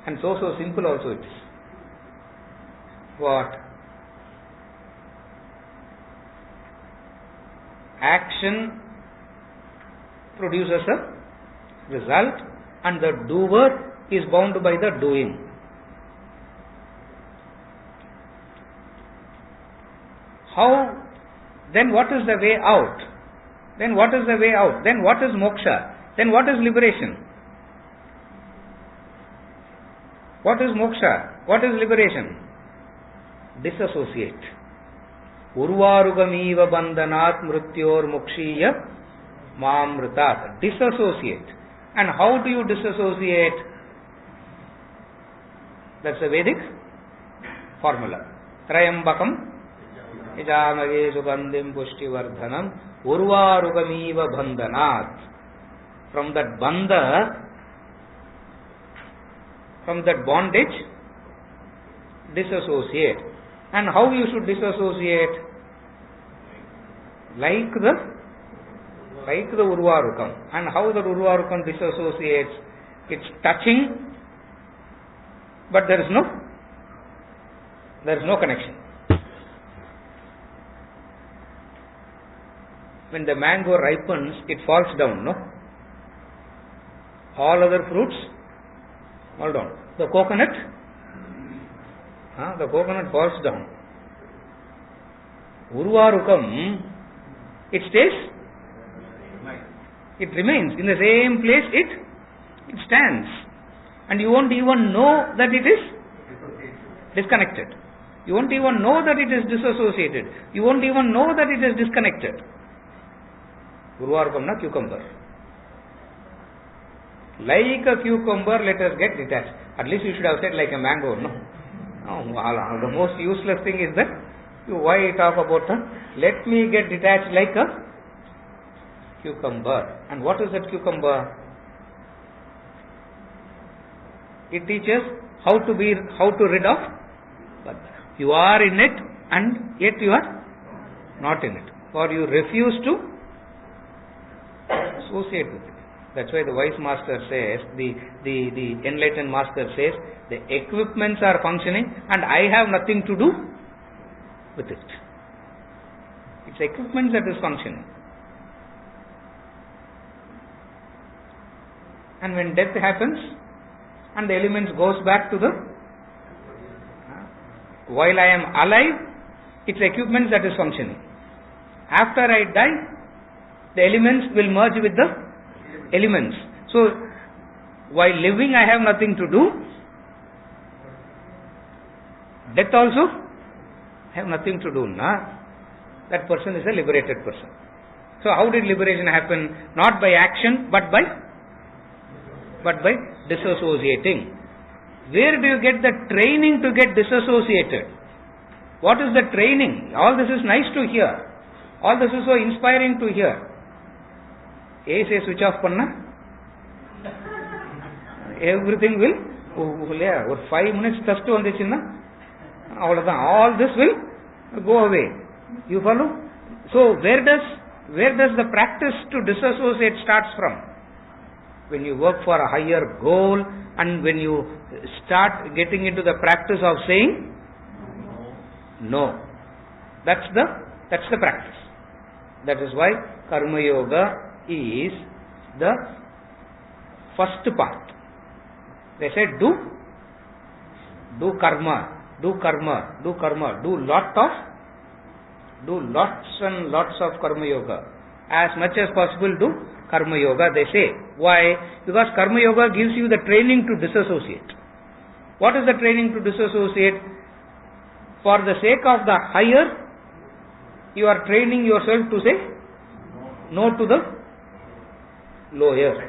Speaker 1: and so simple also it is. What? Action produces a result, and the doer is bound by the doing. How? Then what is the way out? Then what is moksha? Then what is liberation? What is moksha? What is liberation? Disassociate. Urvarugamiva bandhanat mrityor mokshiya mamritat. Disassociate. And how do you disassociate? That's the Vedic formula. Trayambakam Ijamage Sugandhim Pushtivardhanam Urvarukamiva Bandhanat. From that bandha, from that bondage, disassociate. And how you should disassociate? Like the Urvarukam. And how the Urvarukam disassociates? It's touching, but there is no connection. When the mango ripens, it falls down, no? All other fruits fall down. The coconut falls down. Urvarukam, it stays, it remains in the same place, it stands, and you won't even know that it is disconnected. You won't even know that it is disassociated. You won't even know that it is disconnected. Urvarukam na cucumber. Like a cucumber, let us get detached. At least you should have said like a mango, no? The most useless thing is that, why talk about let me get detached like a cucumber. And what is that cucumber? It teaches how to rid of bandha. You are in it and yet you are not in it. Or you refuse to associate with it. That's why the wise master says, the enlightened master says, the equipments are functioning and I have nothing to do with it. It's equipment that is functioning. And when death happens and the elements goes back to the, while I am alive, it's equipment that is functioning. After I die, the elements will merge with the elements. So, while living I have nothing to do. Death also have nothing to do. That person is a liberated person. So how did liberation happen? Not by action, but by disassociating. Where do you get the training to get disassociated? What is the training? All this is nice to hear. All this is so inspiring to hear. AC switch off panna, everything will, 5 minutes thirst vandichina, all this will go away. You follow? So where does the practice to disassociate starts from? When you work for a higher goal and when you start getting into the practice of saying no. That's the practice. That is why Karma Yoga is the first part. They said do karma, do lots and lots of Karma Yoga. As much as possible do Karma Yoga, they say. Why? Because Karma Yoga gives you the training to disassociate. What is the training to disassociate? For the sake of the higher, you are training yourself to say no to the lower.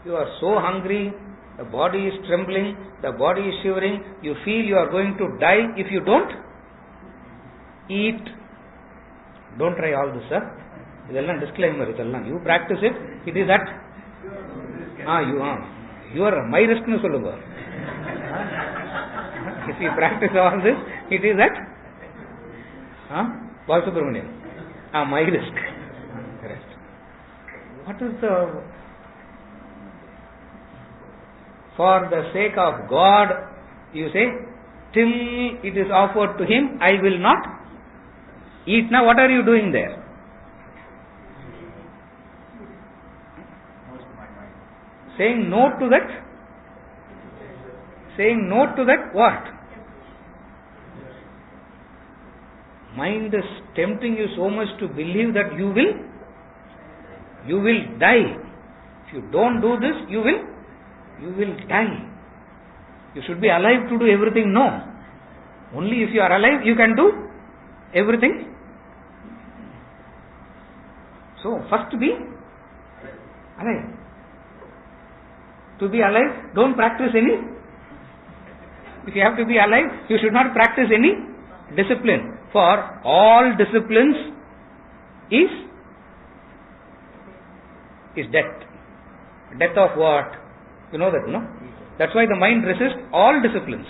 Speaker 1: You are so hungry, the body is trembling, the body is shivering, you feel you are going to die if you don't eat. Don't try all this, sir. Disclaimer. You practice it, it is at you are my risk. If you practice all this, it is at Balasubramanian. My risk. Correct. What is for the sake of God, you say, till it is offered to Him, I will not eat. Now what are you doing there? Saying no to that? Saying no to that what? Mind is tempting you so much to believe that you will die. If you don't do this, you will die. You should be alive to do everything. No. Only if you are alive, you can do everything. So, first be alive. To be alive, don't practice any. If you have to be alive, you should not practice any discipline. For all disciplines is death. Death of what? You know that, no? That's why the mind resists all disciplines.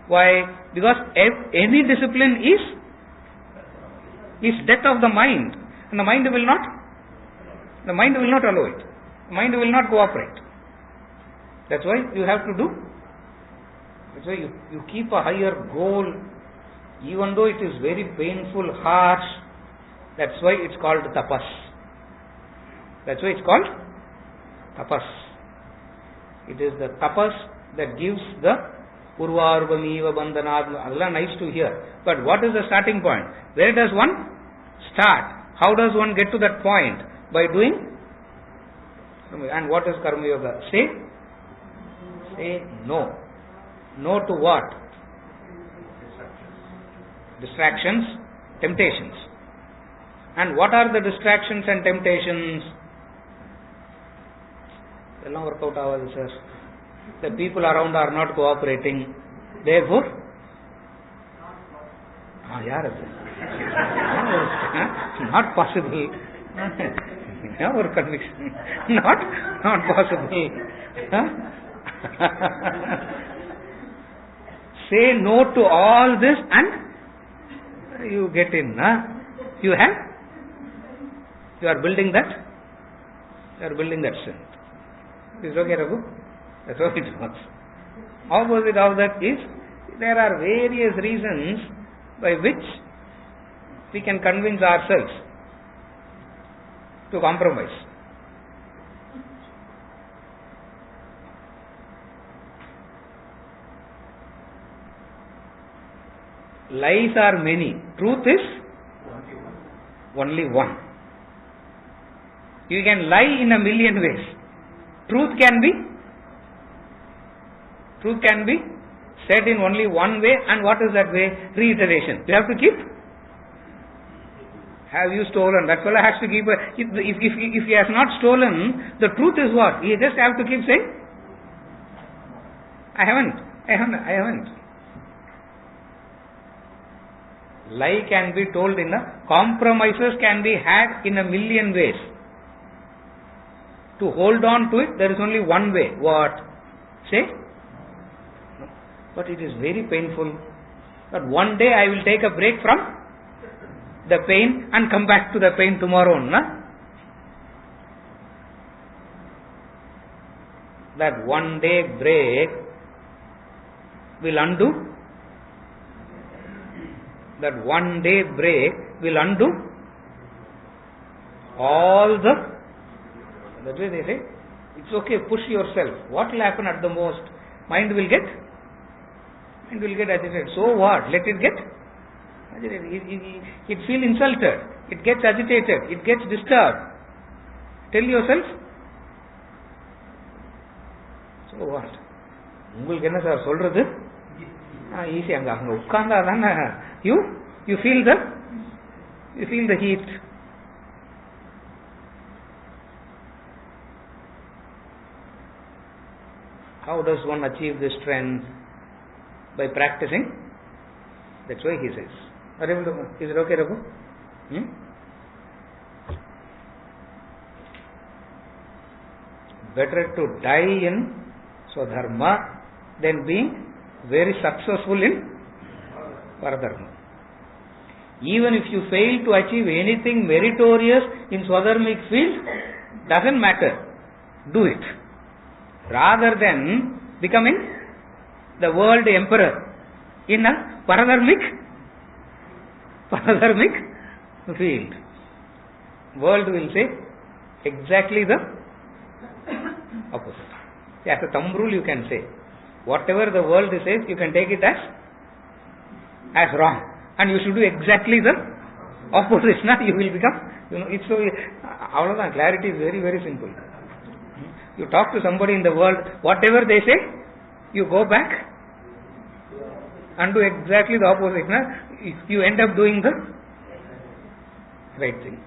Speaker 1: Why? Because any discipline is death of the mind, and the mind will not allow it. The mind will not cooperate. That's why you have to do. That's why you keep a higher goal, even though it is very painful, harsh. That's why it's called tapas. That's why it's called tapas. It is the tapas that gives the Purvarvamiva Bandhanad. Allah, nice to hear. But what is the starting point? Where does one start? How does one get to that point? By doing. And what is Karma Yoga? Say no. No to what? Distractions, temptations. And what are the distractions and temptations? Ellam work out avadu, sir. The people around are not cooperating. Therefore, not possible. Our conviction. Not possible. Say no to all this and you get in. You are building that. You are building that sin. Is it okay, Raghu? That's how it works. Opposite of that is, there are various reasons by which we can convince ourselves to compromise. Lies are many. Truth is only one. You can lie in a million ways. Truth can be said in only one way, and what is that way? Reiteration. You have to keep. Have you stolen? That fellow has to keep. If he has not stolen, the truth is what? He just have to keep saying, I haven't. Lie can be told compromises can be had in a million ways. To hold on to it, there is only one way. What? Say? No. But it is very painful. But one day I will take a break from the pain and come back to the pain tomorrow. That one day break will undo. That one day break will undo all the. That way they say, it's okay, push yourself. What will happen at the most? Mind will get agitated. So what? Let it get agitated. It feels insulted. It gets agitated. It gets disturbed. Tell yourself, so what? உங்களுக்கு என்ன sir சொல்றது? Easy. அங்க உட்கார்ந்தா தானே you feel the heat. How does one achieve this strength? By practicing. That's why he says. Is it okay, Raghu? Better to die in Swadharma than being very successful in Paradharma. Even if you fail to achieve anything meritorious in Swadharmic field, doesn't matter. Do it. Rather than becoming the world emperor in a Paradharmic field. World will say exactly the opposite. As a thumb rule you can say, whatever the world says, you can take it as wrong. And you should do exactly the opposite. You will become, it's so, clarity is very, very simple. You talk to somebody in the world, whatever they say, you go back and do exactly the opposite. You end up doing the right thing.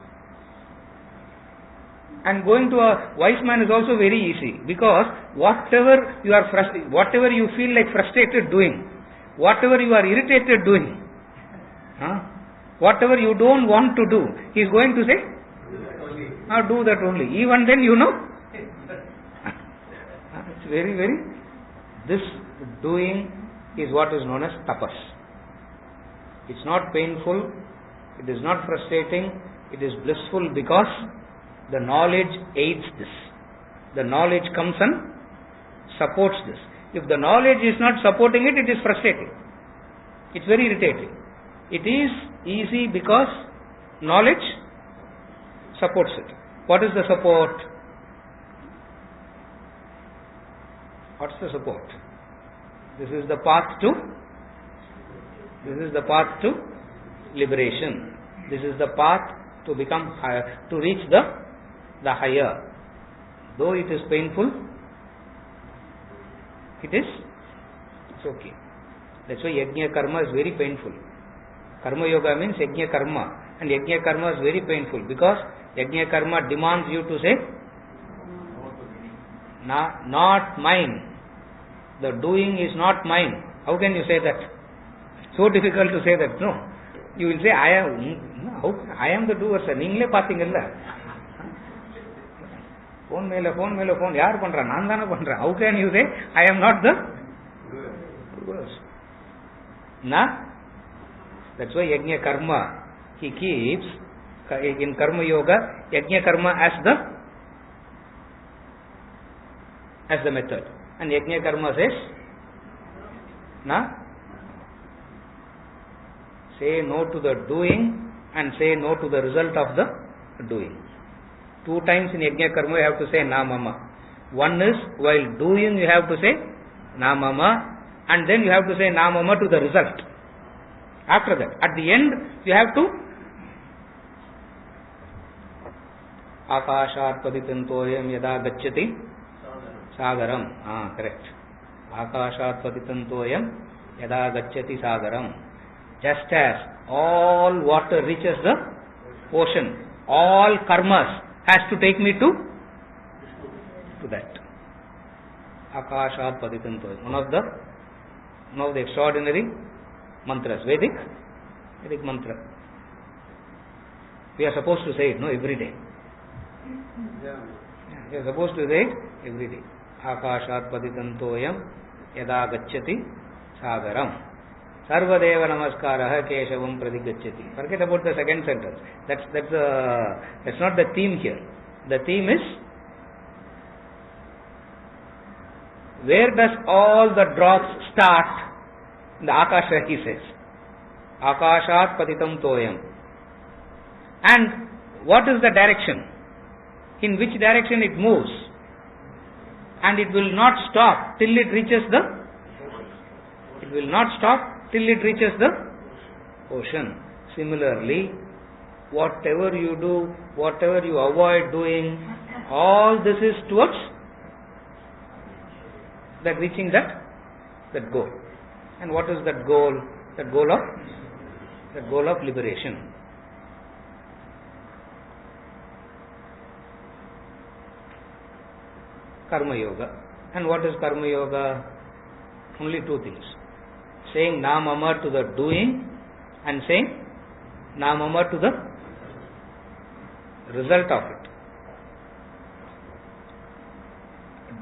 Speaker 1: And going to a wise man is also very easy, because whatever you feel like frustrated doing, whatever you are irritated doing, whatever you don't want to do, he is going to say, do that only. Even then, it's very, very, this doing is what is known as tapas. It's not painful, it is not frustrating, it is blissful, because the knowledge aids this. The knowledge comes and supports this. If the knowledge is not supporting it, it is frustrating. It's very irritating. It is easy because knowledge supports it. What is the support? What's the support? This is the path to liberation. This is the path to become higher, to reach the higher. Though it is painful, it's okay. That's why yajna karma is very painful. Karma yoga means yajna karma, and yajna karma is very painful, because yajna karma demands you to say, not mine. The doing is not mine. How can you say that? So difficult to say that. No. You will say, I am the doer, sir. Ningle pathingalla. Phone mele phone. Yaar pandra? Naan dana pandra. How can you say, I am not the doer? That's why yajna karma, he keeps, in karma yoga, yajna karma as the method. And yajna karma says, say no to the doing and say no to the result of the doing. 2 times in yajna karma you have to say na mama. One is while doing you have to say na mama, and then you have to say na mama to the result. After that, at the end, you have to Akashat patitantoyam yada gacchati sagaram. Correct. Akashat patitantoyam yada gacchati sagaram. Just as all water reaches the ocean, all karmas has to take me to that. Akashat patitantoyam. One of the extraordinary mantras, Vedic mantra. We are supposed to say it, every day. We are supposed to say it every day. Akashat patitantoyam yada gacchati sagaram. Sarvadeva namaskaraha keshavam pradigacchati. Forget about the second sentence. That's not the theme here. The theme is, where does all the drops start? In the Akasha, he says, Akashat patitam toyam. And what is the direction? In which direction it moves? And it will not stop till it reaches the ocean. Similarly, whatever you do, whatever you avoid doing, all this is towards that reaching that goal. And what is that goal? That goal of liberation. Karma yoga. And what is karma yoga? Only 2 things. Saying na mama to the doing and saying na mama to the result of it.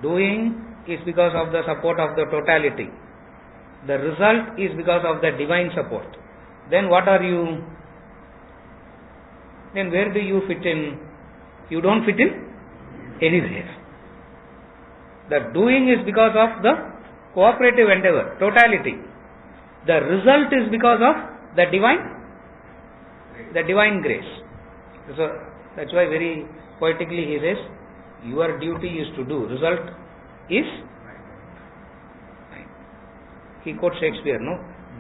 Speaker 1: Doing is because of the support of the totality. The result is because of the divine support. Then what are you? Then where do you fit in? You don't fit in anywhere. The doing is because of the cooperative endeavor, totality. The result is because of the divine grace. So that's why very poetically he says, your duty is to do. Result is. He quotes Shakespeare,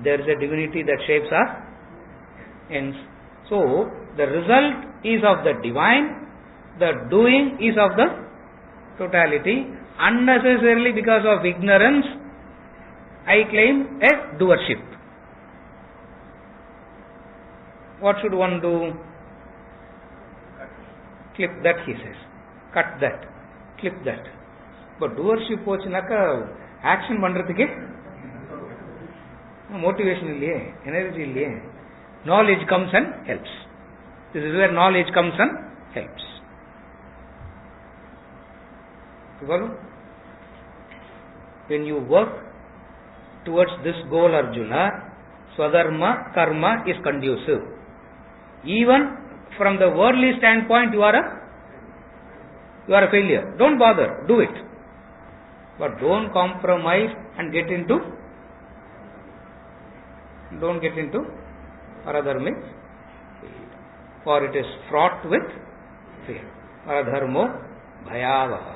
Speaker 1: there is a divinity that shapes our ends. So, the result is of the divine, the doing is of the totality. Unnecessarily because of ignorance, I claim a doership. What should one do? Clip that, he says. cut that, clip that. But doership போச்சுனாக்கா action பண்றதுக்கு motivation இல்லையே, energy இல்லையே. Knowledge comes and helps. This is where knowledge comes and helps. When you work towards this goal, Arjuna, Swadharma, karma is conducive. Even from the worldly standpoint, you are a failure. Don't bother, do it. But don't compromise and get into paradharmic field. For it is fraught with fear. Paradharmo bhayavaha.